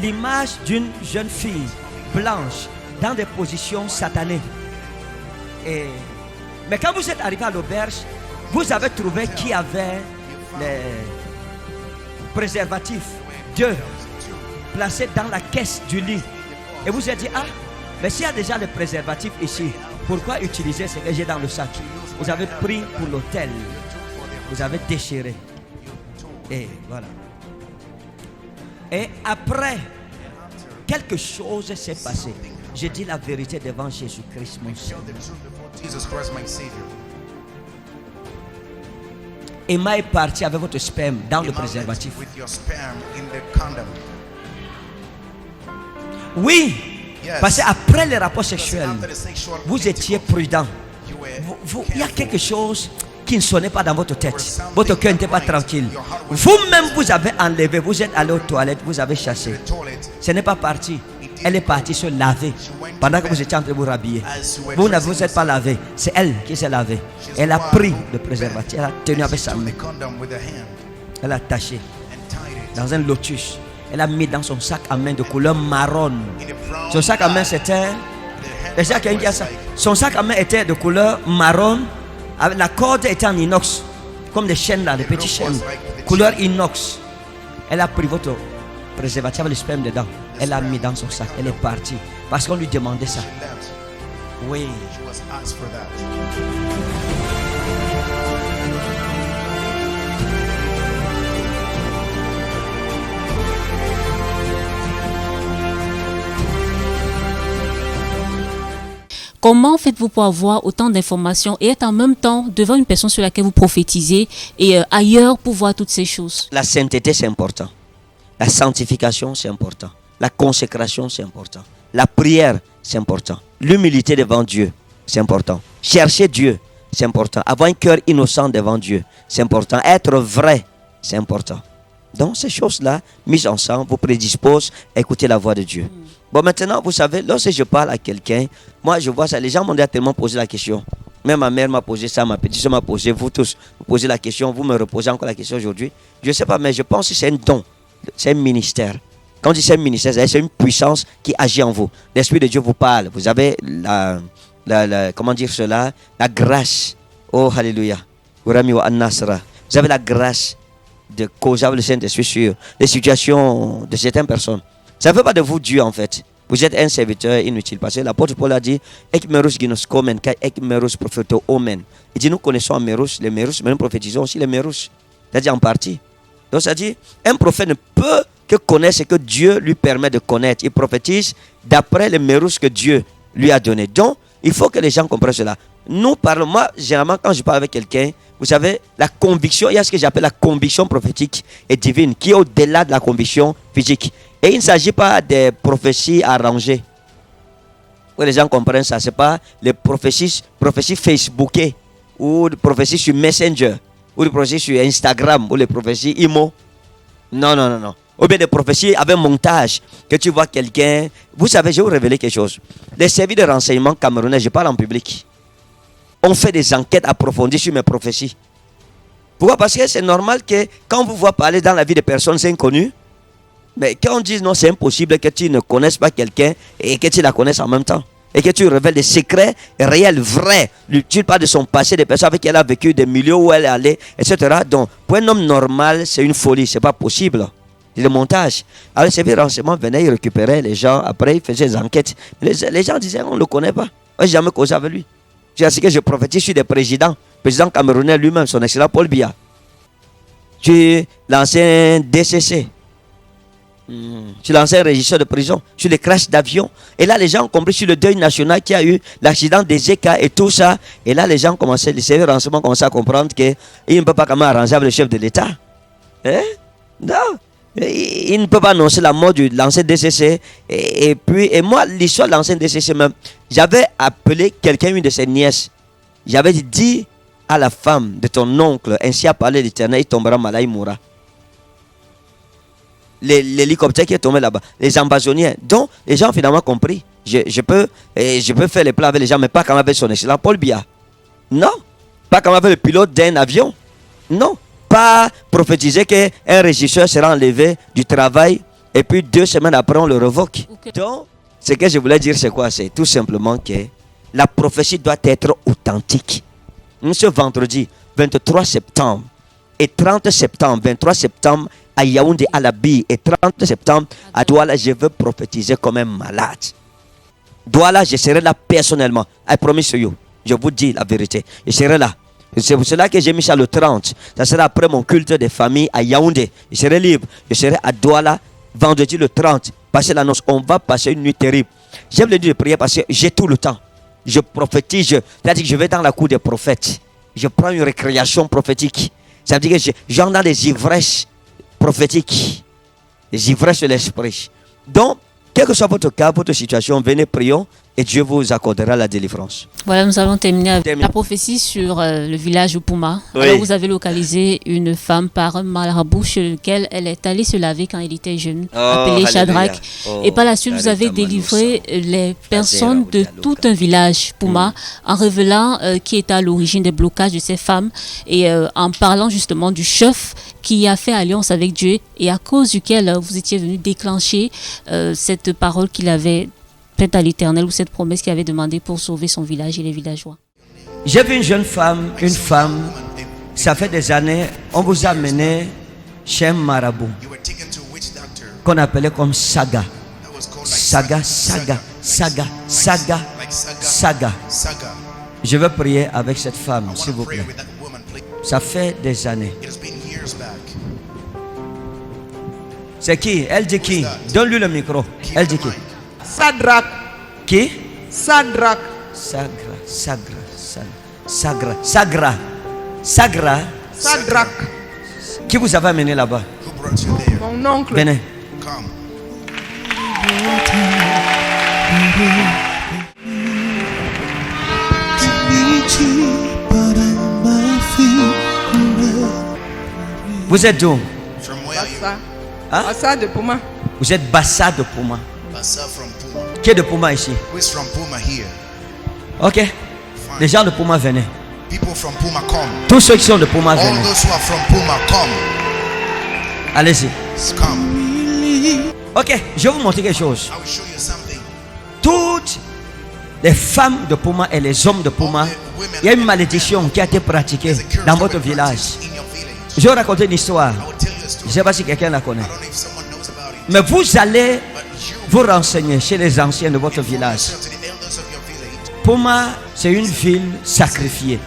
l'image d'une jeune fille blanche dans des positions satanées. Mais quand vous êtes arrivé à l'auberge, vous avez trouvé qui avait les préservatifs. 2 placés dans la caisse du lit. Et vous avez dit, ah, mais s'il y a déjà les préservatifs ici, pourquoi utiliser ce que j'ai dans le sac? Vous avez pris pour l'hôtel. Vous avez déchiré. Et voilà. Et après, quelque chose s'est passé. J'ai dit la vérité devant Jésus-Christ, mon Seigneur. Emma est partie avec votre sperme dans le préservatif. Oui, parce qu'après les rapports sexuels, vous étiez prudent. Il y a quelque chose qui ne sonnait pas dans votre tête. Votre cœur n'était pas tranquille. Vous-même, vous avez enlevé, vous êtes allé aux toilettes, vous avez chassé. Ce n'est pas parti. Elle est partie se laver pendant que vous étiez en train de vous rhabiller. Vous ne vous êtes pas lavé. C'est elle qui s'est lavée. Elle a pris le préservatif. Elle a tenu avec sa main. Elle a attaché dans un lotus. Elle a mis dans son sac à main de couleur marron. Son sac à main, c'était... Son sac à main était de couleur marron. La corde était en inox. Comme des chaînes là, des petites chaînes. Couleur inox. Elle a pris votre préservatif avec le sperme dedans. Elle l'a mis dans son sac. Elle est partie. Parce qu'on lui demandait ça. Oui. Comment faites-vous pour avoir autant d'informations et être en même temps devant une personne sur laquelle vous prophétisez et ailleurs pour voir toutes ces choses? La sainteté, c'est important. La sanctification, c'est important. La consécration, c'est important. La prière, c'est important. L'humilité devant Dieu, c'est important. Chercher Dieu, c'est important. Avoir un cœur innocent devant Dieu, c'est important. Être vrai, c'est important. Donc, ces choses-là, mises ensemble, vous prédisposent à écouter la voix de Dieu. Bon, maintenant, vous savez, lorsque je parle à quelqu'un, moi, je vois ça. Les gens m'ont tellement posé la question. Même ma mère m'a posé ça, ma petite soeur m'a posé, vous tous, vous posez la question, vous me reposez encore la question aujourd'hui. Je ne sais pas, mais je pense que c'est un don. C'est un ministère. Quand on dit c'est un ministère, c'est une puissance qui agit en vous. L'Esprit de Dieu vous parle. Vous avez comment dire cela? La grâce. Oh, alléluia. Vous avez la grâce de causer le Saint-Esprit sur les situations de certaines personnes. Ça ne fait pas de vous Dieu en fait. Vous êtes un serviteur inutile. Parce que l'apôtre Paul a dit ek meros ginos komen kai ek meros prophéto omen. Il dit nous connaissons les meros, mais nous prophétisons aussi les meros. C'est-à-dire en partie. Donc ça dit un prophète ne peut que connaître ce que Dieu lui permet de connaître. Il prophétise d'après les meros que Dieu lui a donné. Donc Il faut que les gens comprennent cela. Nous parlons, moi, généralement, quand je parle avec quelqu'un, vous savez, la conviction, il y a ce que j'appelle la conviction prophétique et divine, qui est au-delà de la conviction physique. Et il ne s'agit pas des prophéties arrangées. Pour que les gens comprennent ça, ce n'est pas les prophéties Facebookées, ou les prophéties sur Messenger, ou les prophéties sur Instagram, ou les prophéties IMO. Non, non, non, non. Ou bien des prophéties avec montage, que tu vois quelqu'un. Vous savez, je vais vous révéler quelque chose. Les services de renseignement camerounais, je parle en public, on fait des enquêtes approfondies sur mes prophéties. Pourquoi? Parce que c'est normal que quand vous voyez parler dans la vie de personnes inconnues, mais quand on dit non, c'est impossible que tu ne connaisses pas quelqu'un et que tu la connaisses en même temps. Et que tu révèles des secrets réels, vrais. Tu parles de son passé, des personnes avec qui elle a vécu, des milieux où elle est allée, etc. Donc, pour un homme normal, c'est une folie, c'est pas possible. C'est le montage. Alors, les services de renseignement venaient, ils récupéraient les gens, après ils faisaient des enquêtes. Les gens disaient, on ne le connaît pas. Moi, je n'ai jamais causé avec lui. C'est ce que je prophétise sur des présidents. Le président camerounais lui-même, son excellent Paul Biya. Sur l'ancien DCC. Sur l'ancien régisseur de prison. Sur les crashs d'avion. Et là, les gens ont compris sur le deuil national qu'il y a eu, l'accident des EK et tout ça. Et là, les gens commençaient, les services de renseignement commençaient à comprendre qu'il ne peut pas quand même arranger avec le chef de l'État. Hein? Non. Il ne peut pas annoncer la mort de l'ancien DCC. Et moi, l'histoire de l'ancien DCC même, j'avais appelé quelqu'un, une de ses nièces. J'avais dit, dis à la femme de ton oncle, ainsi a parlé l'Éternel, il tombera malade, il mourra. L'hélicoptère qui est tombé là-bas, les ambazoniens. Donc, les gens ont finalement compris. Je peux faire les plans avec les gens, mais pas comme avec son excellent Paul Biya. Non. Pas comme avec le pilote d'un avion. Non. Pas prophétiser qu'un régisseur sera enlevé du travail et puis 2 semaines après on le revoque. Donc, ce que je voulais dire, c'est quoi? C'est tout simplement que la prophétie doit être authentique. Ce vendredi 23 septembre et 30 septembre, 23 septembre à Yaoundé à la Bille et 30 septembre à Douala, je veux prophétiser comme un malade. Douala, je serai là personnellement. I promise you. Je vous dis la vérité. Je serai là. C'est pour cela que j'ai mis ça le 30. Ça sera après mon culte de famille à Yaoundé. Je serai libre. Je serai à Douala vendredi le 30. Passer l'annonce. On va passer une nuit terrible. J'aime le dire de prière parce que j'ai tout le temps. Je prophétise. C'est-à-dire que je vais dans la cour des prophètes. Je prends une récréation prophétique. Ça veut dire que j'en ai des ivresses prophétiques. Des ivresses de l'esprit. Donc, quel que soit votre cas, votre situation, venez, prions et Dieu vous accordera la délivrance. Voilà, nous allons terminer avec la prophétie sur le village Pouma. Oui. Alors, vous avez localisé une femme par un marabout chez lequel elle est allée se laver quand elle était jeune, appelée Shadrach. Et par la suite, vous avez délivré les personnes de tout un village Pouma en révélant qui était à l'origine des blocages de ces femmes et en parlant justement du chef qui a fait alliance avec Dieu et à cause duquel vous étiez venu déclencher cette parole qu'il avait faite à l'Éternel ou cette promesse qu'il avait demandé pour sauver son village et les villageois. J'ai vu une jeune femme, ça fait des années, on vous a amené chez un marabout You were taken to a witch doctor qu'on appelait comme Saga. that was called like Saga. Saga. Je veux prier avec cette femme, I s'il want vous to pray plaît. with that woman, please. Ça fait des années. It has been years back. C'est qui? Elle dit qui? Donne-lui le micro. Keep Elle the dit qui? mic. Sadrach, Qui? Sadrach, Sagra. Sadrach, Qui vous avez amené là-bas? Who brought you there? mon oncle. Venez. Come. Vous êtes d'où? From where are you? Bassa. Hein? Bassa de Pouma. Vous êtes Bassa de Pouma. Bassa from Puma. Qui est de Pouma ici? Who is from Puma here? Ok. Les gens de Pouma, venez. People from Puma, come. Tous ceux qui sont de Pouma, All venez. those who are from Puma, come. Allez-y. Come. Ok, je vais vous montrer quelque chose. I will show you something. Toutes les femmes de Pouma et les hommes de Pouma, il y a une malédiction qui a été pratiquée There's a curse dans that votre will village. practice in your village. Je vais raconter une histoire. I will tell you a Je story. ne sais pas si quelqu'un la connaît. I don't know if someone knows about it. Mais vous allez But you vous renseigner chez les anciens de votre inform village. yourself to the elders of your village. Pouma, c'est une ville sacrifiée.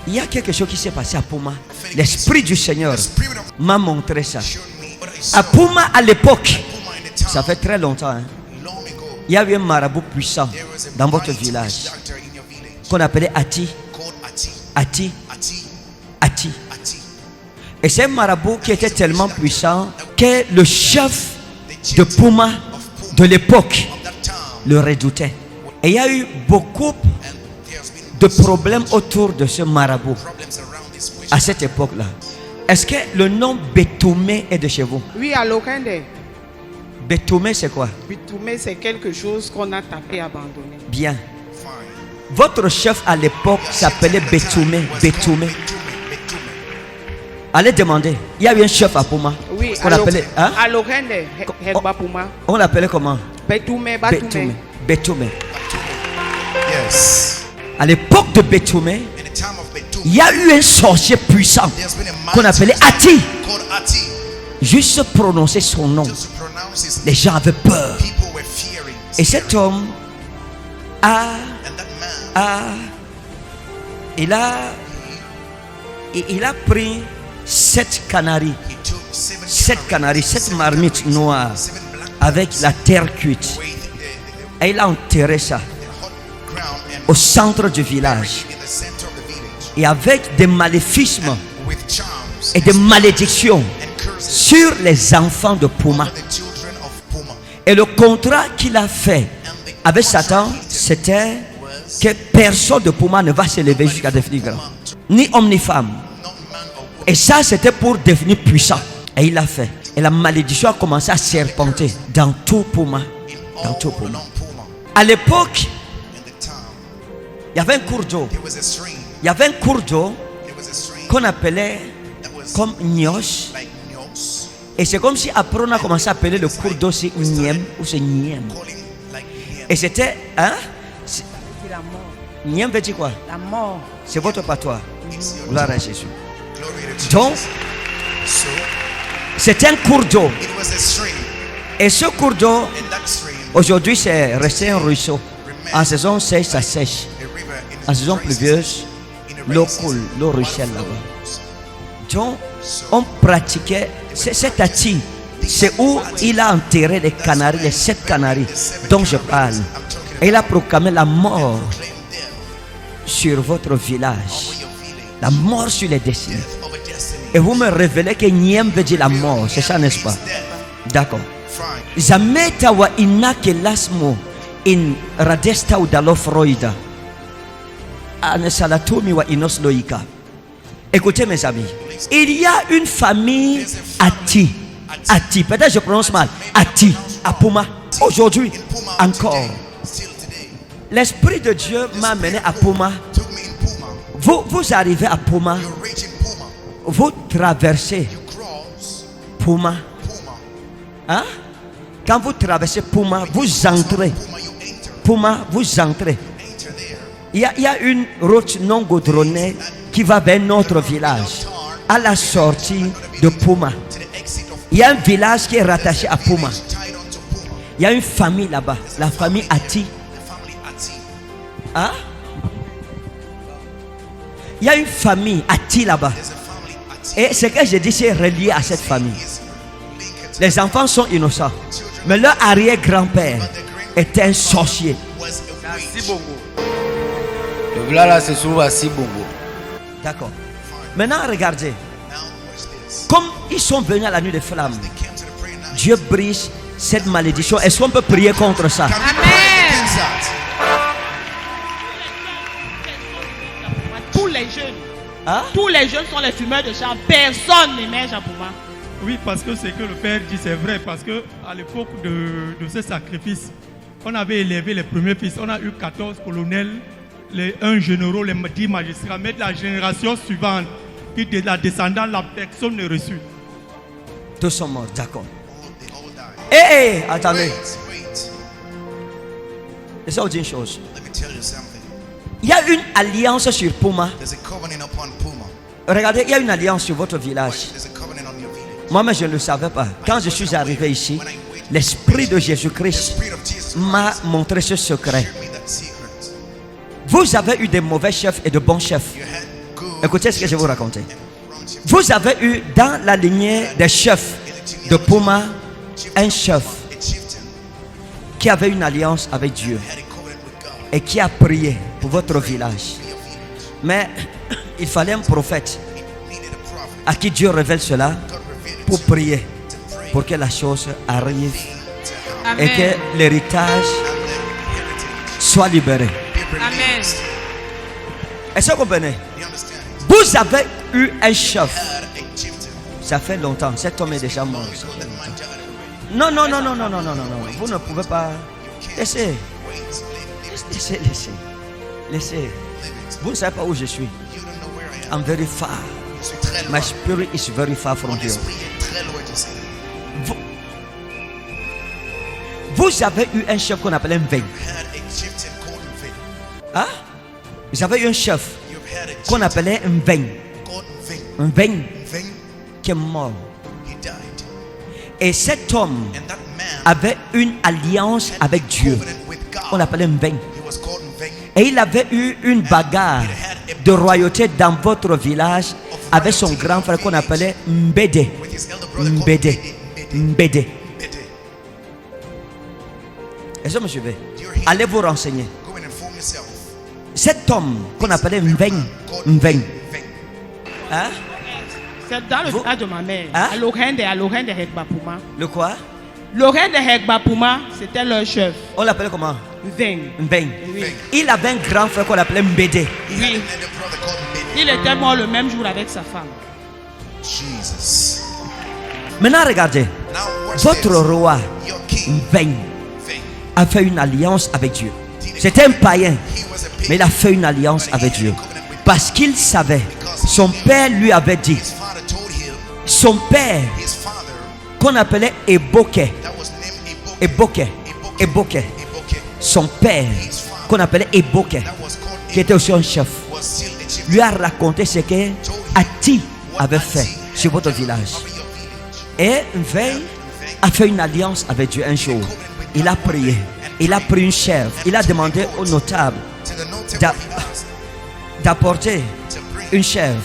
Il y a quelque chose qui s'est passé à Pouma. L'Esprit du Seigneur The Spirit of m'a montré ça. showed me what I À saw. Pouma, à l'époque, Puma in the town ça fait très longtemps, hein, long ago. il y avait un marabout puissant There was a dans votre mighty village. witch doctor in your qu'on appelait Ati. called Ati. Ati. Ati. Ati. Ati. Et c'est un marabout qui était tellement puissant que le chef de Puma de l'époque Of that time. le redoutait. Et il y a eu beaucoup And there's been de problèmes autour de ce marabout problems around this witch. à cette époque-là. Est-ce que le nom Bétoumé est de chez vous? Oui, à Lokende. Bétoumé, c'est quoi? Bitoumé, c'est quelque chose qu'on a tapé, abandonné. Bien. Fine. Votre chef à l'époque s'appelait Bétoumé. Was Bétoumé. called Betume. Allez demander. Il y a eu un chef à Puma. Oui, On l'appelait, hein? à Lokende, Hegbapuma. On l'appelait comment? Bitoumé, Bétoumé. Batoumé. Bétoumé. Yes. À l'époque de Bétoumé, In the time of Betume, il y a eu un sorcier puissant there's been a qu'on man appelait Ati. called Ati. Juste prononcer son nom, Just to pronounce his les name, gens avaient peur. people were fearing. Et cet homme a, And that man, il a pris 7 canaris, he took 7 canaris, 7 marmites noires 7 black avec la terre cuite. with Et il a enterré ça the hot ground and au centre du village. in the center of the village Et avec des maléfices with charms et des malédictions and curses sur les enfants de Puma. for the children of Puma. Et le contrat qu'il a fait avec Satan, c'était que personne de Puma ne va se lever jusqu'à devenir grand. Ni homme ni femme. Not man or woman. Et ça, c'était pour devenir puissant. Et il l'a fait. Et la malédiction a commencé à serpenter dans tout Puma. In Dans all tout Puma. along Puma. À l'époque, In the town, il y avait un cours d'eau. there was a stream. Il y avait un cours d'eau There was a stream qu'on appelait that was comme Nyos. like Nyos, Et c'est comme si après on a commencé à appeler le cours d'eau c'est Nyem ou c'est Nyem. calling like Niem. Et c'était, hein? C'est la mort. Nyem veut dire quoi? La mort. C'est votre patois. It's your Gloire à Jésus. glory to Donc, Jesus. So c'était un cours d'eau. it was a stream, Et ce cours d'eau, and that stream, aujourd'hui, c'est resté un ruisseau. En saison sèche, ça sèche. a river in En saison rain season. pluvieuse, In the l'eau rain season, coule, l'eau water ruisselle là-bas. flows. Donc, on pratiquait, cet ati, c'est où il a enterré les canaris, les 7 canaris dont je parle. Et il a proclamé la mort Claim death sur votre village, over your village, la mort sur les destinées. death over destiny. Et vous me révélez que Nyem veut dire la mort, c'est ça, n'est-ce pas? Death. D'accord. Fine. Zameta wa inake lasmo in radesta udalo Freud. Anesalatomi wa inos loika. Écoutez mes amis, il y a une famille Ati. Ati, peut-être je prononce mal. Ati, à Puma. Aujourd'hui, In Puma encore. today, still today, L'Esprit de Dieu m'a amené à Puma. took me in Puma. Vous arrivez à Puma, You reach in Puma. vous traversez You cross Puma. Puma. Hein? Quand vous traversez Puma, vous entrez. Puma, you enter. Puma, vous entrez. Enter there. Il y a une route non goudronnée qui va vers notre village. À la sortie de Puma, To the exit of il y a un village qui est rattaché à Puma. village tied onto Puma. Il y a une famille là-bas, la famille Ati. The family Ati. Hein? Il y a une famille Ati là-bas. There's a family Ati. Et ce que je dis, c'est relié à cette famille. Is linked to Les enfants sont innocents. Mais leur arrière-grand-père était un sorcier. was a witch. Sibongo. Le village là se trouve à Sibongo. D'accord. Maintenant, regardez. Now watch this. Comme ils sont venus à la nuit des flammes, They came to the prayer night. Dieu brise cette malédiction. Est-ce qu'on peut prier contre ça? Can we pray against that? Tous les jeunes, Hein? tous les jeunes sont les fumeurs de champ. Personne n'émerge à Puma. Oui, parce que ce que le Père dit, c'est vrai. Parce que à l'époque de ce sacrifice, on avait élevé les premiers fils. On a eu 14 colonels, un général, les 10 magistrats. Mais la génération suivante, qui de la descendante, la personne n'est reçue. Tous sont morts, d'accord. They all died. Attendez. Wait. Je vais vous dire une chose. Let me tell you something. Il y a une alliance sur Puma. There's a covenant upon Puma. Regardez, il y a une alliance sur votre village. There's a covenant on your village. Moi-même, je ne le savais pas. Quand je suis arrivé ici, l'Esprit de The Jésus-Christ Spirit of Jesus m'a montré ce secret. showed me that secret. Vous avez eu des mauvais chefs et de bons chefs. You had good Écoutez ce que je vais vous raconter. and wrong children. Vous avez eu dans la lignée des chefs de Puma un chef A chieftain qui avait une alliance avec Dieu had a covenant with God et qui a prié pour votre village. Mais il fallait un prophète à qui Dieu révèle cela pour prier, pour que la chose arrive et que l'héritage soit libéré. Amen. Est-ce que vous comprenez? Vous avez eu un chef. Ça fait longtemps. Cet homme est déjà mort. Non. Vous ne pouvez pas. Laissez. Laissez. Vous ne savez pas où je suis. I'm very far. My spirit is very far from here. Vous avez eu un chef qu'on appelait Mvein. Hein? Vous avez eu un chef qu'on appelait Mvein. Mvein qui est mort. Et cet homme avait une alliance avec Dieu. On l'appelait Mvein. Et il avait eu une bagarre de royauté dans votre village avec son grand frère qu'on appelait Mbede. Mbede. Est-ce que vous me suivez? Allez vous renseigner. Cet homme qu'on appelait Mvein. Hein? C'est dans le village de ma mère. Hein? À Lorraine de Hegbapuma. Le quoi? Lorraine de Hegbapuma, c'était leur chef. On l'appelait comment? Mvein. Mvein. Oui. Il avait un grand frère qu'on appelait Mbede. Oui. Il était mort le même jour avec sa femme. Maintenant regardez. Votre roi Mvein a fait une alliance avec Dieu. C'était un païen, mais il a fait une alliance avec Dieu. Parce qu'il savait, son père lui avait dit, son père, qu'on appelait Eboke, son père, qu'on appelait Eboke, qui était aussi un chef, lui a raconté ce que Ati avait fait sur votre village. Et Mvein a fait une alliance avec Dieu un jour. Il a prié, il a pris une chèvre, il a demandé aux notables d'apporter une chèvre.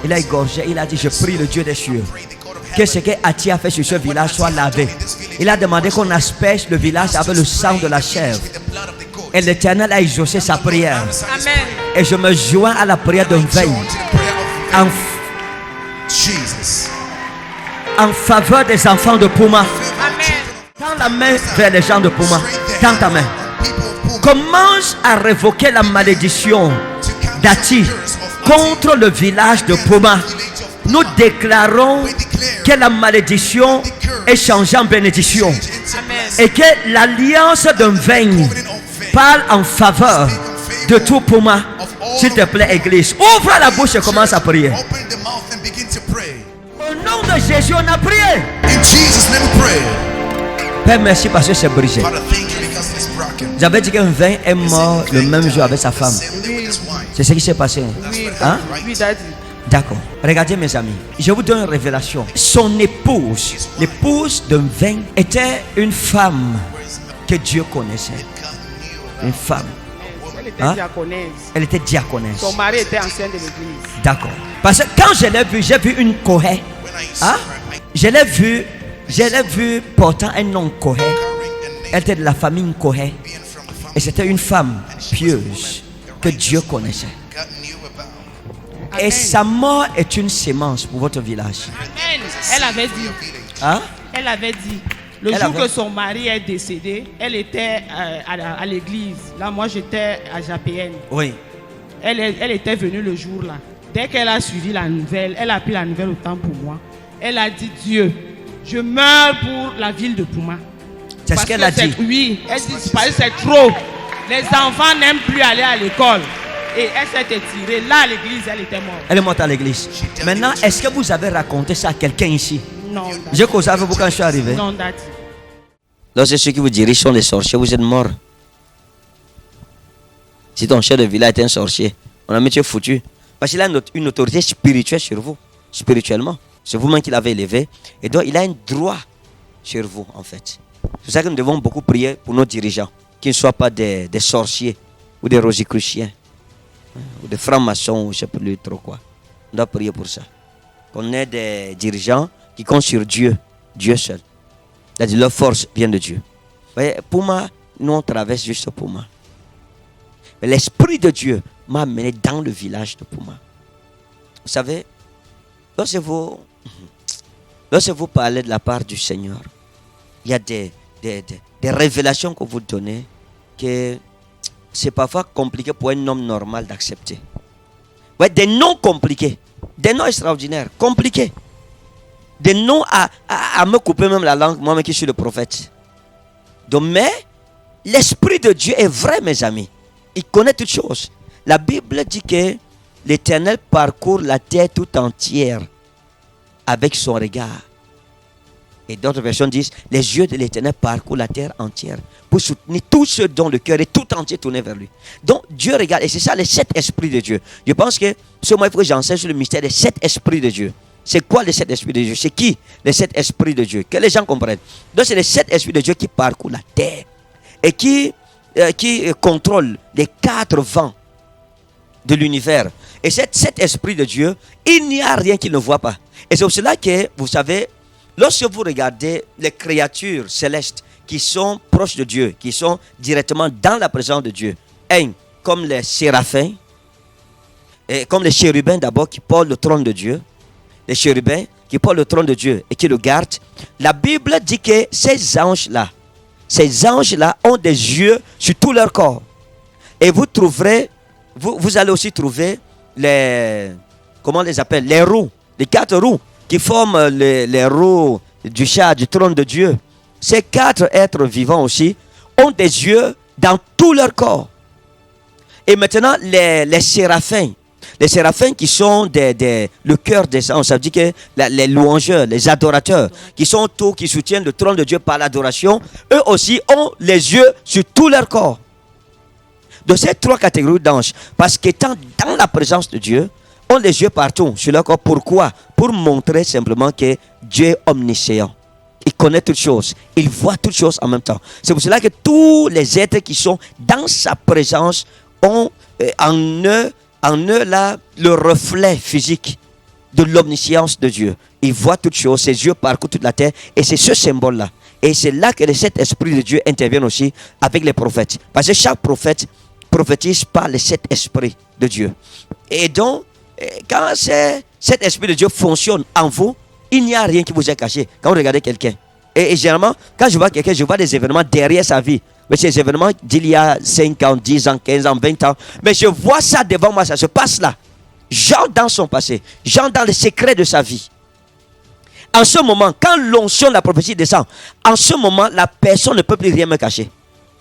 Il a égorgé, il a dit, je prie le Dieu des cieux que ce que Ati a fait sur ce village soit lavé. Il a demandé qu'on asperge le village avec le sang de la chèvre. Et l'Éternel a exaucé sa prière. Amen. Et je me joins à la prière de Mvein en faveur des enfants de Puma. Tends la main vers les gens de Puma. Tends ta main. Commence à révoquer la malédiction d'Ati contre le village de Puma. Nous déclarons que la malédiction est changée en bénédiction. Et que l'alliance de Mvein parle en faveur de tout Puma. S'il te plaît, Église, ouvre la bouche et commence à prier. Au nom de Jésus, on a prié. Père, merci parce que c'est brisé. J'avais dit qu'un Mvein est mort le même jour avec sa femme. C'est ce qui s'est passé. Hein? D'accord. Regardez mes amis, je vous donne une révélation. Son épouse, l'épouse de Mvein, était une femme que Dieu connaissait. Une femme. Elle était Hein? diaconesse. Elle était diaconesse. Son mari était ancien de l'église. D'accord. Parce que quand je l'ai vue, j'ai vu une Kohé. Hein? Je l'ai vue portant un nom Kohé. Elle était de la famille Kohé. Et c'était une femme pieuse que Dieu connaissait. Et sa mort est une sémence pour votre village. Amen. Elle avait dit. Hein? Elle avait dit. Le Elle jour avait- que son mari est décédé, elle était à l'église. Là, moi, j'étais à JPN. Oui. Elle était venue le jour là. Dès qu'elle a suivi la nouvelle, elle a pris la nouvelle autant pour moi. Elle a dit, Dieu, je meurs pour la ville de Puma. C'est ce Parce qu'elle que a dit. Oui, elle dit, parce que c'est trop. Les enfants n'aiment plus aller à l'école. Et elle s'est tirée. Là, à l'église, elle était morte. Elle est morte à l'église. Maintenant, est-ce que vous avez raconté ça à quelqu'un ici? Non, J'ai causé avec vous quand je suis arrivé. non, Dati. Lorsque ceux qui vous dirigent sont les sorciers, vous êtes morts. Si ton chef de village est un sorcier, on a mis tu es foutu. Parce qu'il a une autorité spirituelle sur vous. Spirituellement. C'est vous-même qui l'avez élevé. Et donc, il a un droit sur vous, en fait. C'est pour ça que nous devons beaucoup prier pour nos dirigeants. Qu'ils ne soient pas des sorciers ou des rosicruciens. Ou des francs-maçons, ou je ne sais plus trop quoi. On doit prier pour ça. Qu'on ait des dirigeants qui comptent sur Dieu. Dieu seul. C'est-à-dire leur force vient de Dieu. Vous voyez, Puma, nous on traverse juste Puma. Mais l'Esprit de Dieu m'a amené dans le village de Pouma. Vous savez, lorsque vous parlez de la part du Seigneur, il y a des révélations que vous donnez que c'est parfois compliqué pour un homme normal d'accepter. Ouais, des noms compliqués, des noms extraordinaires, compliqués. Des noms à me couper même la langue, moi-même qui suis le prophète. Donc, mais l'Esprit de Dieu est vrai, mes amis. Il connaît toutes choses. La Bible dit que l'Éternel parcourt la terre tout entière avec son regard. Et d'autres versions disent, les yeux de l'Éternel parcourent la terre entière pour soutenir tout ce dont le cœur est tout entier tourné vers lui. Donc Dieu regarde, et c'est ça les 7 esprits de Dieu. Je pense que ce mois, il faut que j'enseigne sur le mystère des 7 esprits de Dieu. C'est quoi les 7 esprits de Dieu? C'est qui les 7 esprits de Dieu? Que les gens comprennent. Donc c'est les 7 esprits de Dieu qui parcourent la terre et qui contrôlent les 4 vents de l'univers. Et cet esprit de Dieu, il n'y a rien qu'il ne voit pas. Et c'est pour cela que, vous savez, lorsque vous regardez les créatures célestes qui sont proches de Dieu, qui sont directement dans la présence de Dieu, comme les séraphins, et comme les chérubins d'abord qui portent le trône de Dieu, les chérubins qui portent le trône de Dieu et qui le gardent, la Bible dit que ces anges-là ont des yeux sur tout leur corps. Et vous trouverez, vous allez aussi trouver comment on les appelle, les roues, les 4 roues qui forment les roues du chat, du trône de Dieu. Ces 4 êtres vivants aussi ont des yeux dans tout leur corps. Et maintenant, les séraphins qui sont le cœur des anges, ça veut dire que les louangeurs, les adorateurs, qui soutiennent le trône de Dieu par l'adoration, eux aussi ont les yeux sur tout leur corps. De ces 3 catégories d'anges, parce qu'étant dans la présence de Dieu, ont les yeux partout sur leur corps. Pourquoi? Pour montrer simplement que Dieu est omniscient. Il connaît toutes choses. Il voit toutes choses en même temps. C'est pour cela que tous les êtres qui sont dans sa présence ont en eux là le reflet physique de l'omniscience de Dieu. Il voit toutes choses. Ses yeux parcourent toute la terre. Et c'est ce symbole-là. Et c'est là que les 7 esprits de Dieu interviennent aussi avec les prophètes. Parce que chaque prophète prophétise par les 7 esprits de Dieu. Et donc, quand cet esprit de Dieu fonctionne en vous, il n'y a rien qui vous est caché. Quand vous regardez quelqu'un, et généralement, quand je vois quelqu'un, je vois des événements derrière sa vie. Mais ces événements d'il y a 5 ans, 10 ans, 15 ans, 20 ans. Mais je vois ça devant moi, ça se passe là. J'entre dans son passé. J'entre dans les secrets de sa vie. En ce moment, quand l'onction de la prophétie descend, en ce moment, la personne ne peut plus rien me cacher.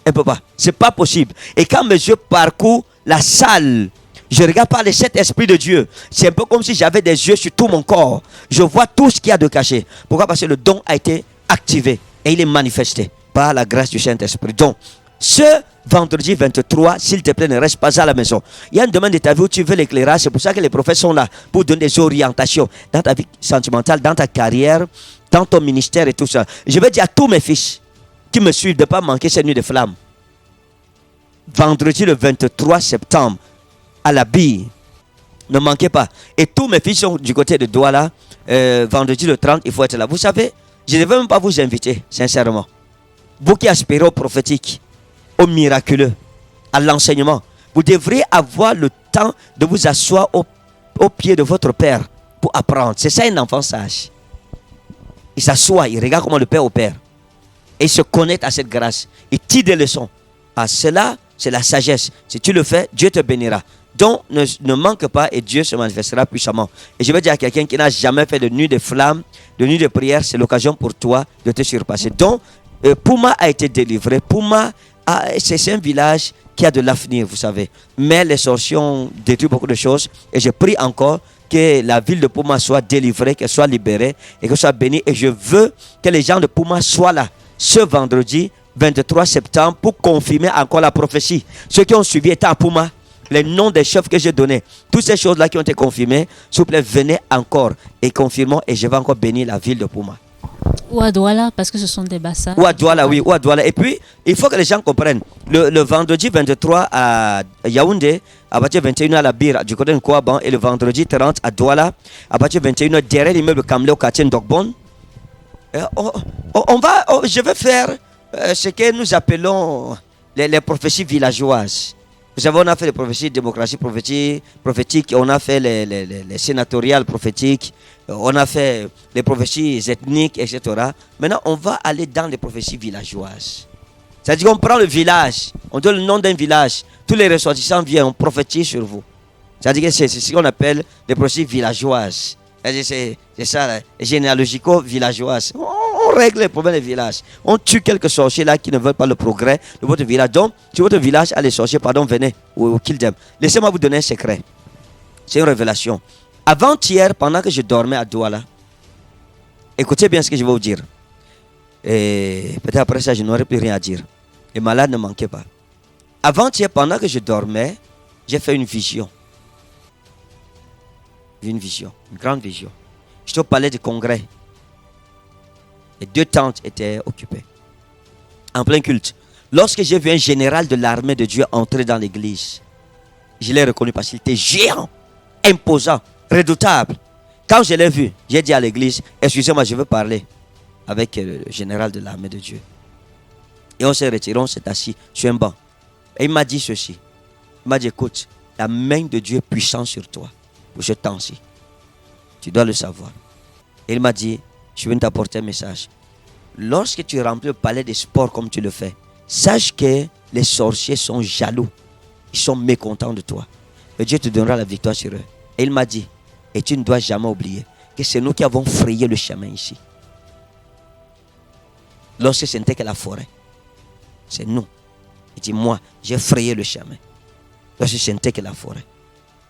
Elle ne peut pas. Ce n'est pas possible. Et quand mes yeux parcourent la salle, je regarde par les 7 esprits de Dieu. C'est un peu comme si j'avais des yeux sur tout mon corps. Je vois tout ce qu'il y a de caché. Pourquoi? Parce que le don a été activé et il est manifesté par la grâce du Saint-Esprit. Donc, ce vendredi 23, s'il te plaît, ne reste pas à la maison. Il y a un domaine de ta vie où tu veux l'éclairage. C'est pour ça que les prophètes sont là pour donner des orientations dans ta vie sentimentale, dans ta carrière, dans ton ministère et tout ça. Je vais dire à tous mes fils qui me suivent de ne pas manquer cette nuit de flamme. Vendredi le 23 septembre, à la bille. Ne manquez pas. Et tous mes fils sont du côté de Douala. Vendredi le 30, il faut être là. Vous savez, je ne vais même pas vous inviter, sincèrement. Vous qui aspirez au prophétique, au miraculeux, à l'enseignement, vous devriez avoir le temps de vous asseoir au pied de votre père pour apprendre. C'est ça un enfant sage. Il s'assoit, il regarde comment le père opère. Et il se connecte à cette grâce. Il tire des leçons. À cela, c'est la sagesse. Si tu le fais, Dieu te bénira. Donc, ne manque pas et Dieu se manifestera puissamment. Et je vais dire à quelqu'un qui n'a jamais fait de nuit de flamme, de nuit de prière, c'est l'occasion pour toi de te surpasser. Donc, Pouma a été délivré. Pouma, c'est un village qui a de l'avenir, vous savez. Mais les sorciers ont détruit beaucoup de choses. Et je prie encore que la ville de Pouma soit délivrée, qu'elle soit libérée et qu'elle soit bénie. Et je veux que les gens de Pouma soient là ce vendredi 23 septembre pour confirmer encore la prophétie. Ceux qui ont suivi étaient à Pouma. Les noms des chefs que j'ai donnés, toutes ces choses-là qui ont été confirmées, s'il vous plaît, venez encore et confirmons et je vais encore bénir la ville de Pouma. Ou à Douala, parce que ce sont des bassins. Ou à Douala, oui, ou à Douala. Et puis, il faut que les gens comprennent. Le vendredi 23 à Yaoundé, à partir de 21h à la Bire, du côté de Kouaban, et le vendredi 30 à Douala, à partir de 21h, derrière l'immeuble Kamlé au quartier Ndogbon. Je vais faire ce que nous appelons les prophéties villageoises. Vous savez, on a fait les prophéties, démocratie prophétique, on a fait les sénatoriales prophétiques, on a fait les prophéties ethniques, etc. Maintenant, on va aller dans les prophéties villageoises. C'est-à-dire qu'on prend le village, on donne le nom d'un village, tous les ressortissants viennent, on prophétise sur vous. C'est-à-dire que c'est ce qu'on appelle les prophéties villageoises. C'est ça, généalogico-villageoise. On règle les problèmes des villages. On tue quelques sorciers là qui ne veulent pas le progrès de votre village. Donc, si votre village a les sorciers, venez, ou kill them. Laissez-moi vous donner un secret. C'est une révélation. Avant-hier, pendant que je dormais à Douala, écoutez bien ce que je vais vous dire. Et peut-être après ça, je n'aurai plus rien à dire. Les malades ne manquaient pas. Avant-hier, pendant que je dormais, j'ai fait une vision. Une vision, une grande vision. J'étais au palais du congrès. Les 2 tentes étaient occupées. En plein culte. Lorsque j'ai vu un général de l'armée de Dieu entrer dans l'église, je l'ai reconnu parce qu'il était géant, imposant, redoutable. Quand je l'ai vu, j'ai dit à l'église, excusez-moi, je veux parler avec le général de l'armée de Dieu. Et on s'est retiré, on s'est assis sur un banc. Et il m'a dit ceci. Il m'a dit, écoute, la main de Dieu est puissante sur toi. Pour ce temps-ci. Tu dois le savoir. Et il m'a dit, je viens t'apporter un message. Lorsque tu remplis le palais des sports comme tu le fais, sache que les sorciers sont jaloux. Ils sont mécontents de toi. Et Dieu te donnera la victoire sur eux. Et il m'a dit, et tu ne dois jamais oublier que c'est nous qui avons frayé le chemin ici. Lorsque ce n'était que la forêt. C'est nous. Il dit, moi, j'ai frayé le chemin. Lorsque ce n'était que la forêt.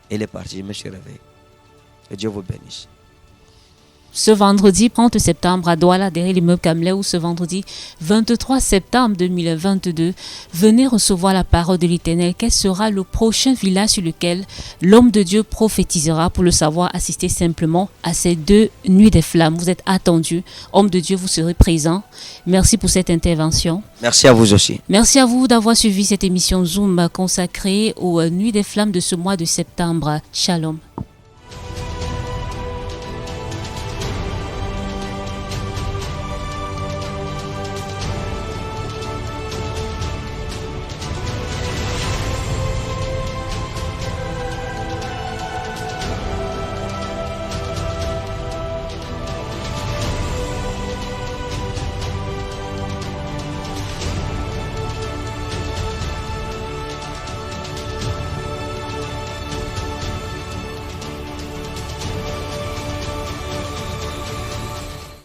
Il est parti, je me suis réveillé. Que Dieu vous bénisse. Ce vendredi 30 septembre à Douala, derrière l'immeuble Kamlé, ou ce vendredi 23 septembre 2022, venez recevoir la parole de l'Éternel. Quel sera le prochain village sur lequel l'homme de Dieu prophétisera? Pour le savoir, assistez simplement à ces 2 nuits des flammes. Vous êtes attendus. Homme de Dieu, vous serez présent. Merci pour cette intervention. Merci à vous aussi. Merci à vous d'avoir suivi cette émission Zoom consacrée aux nuits des flammes de ce mois de septembre. Shalom.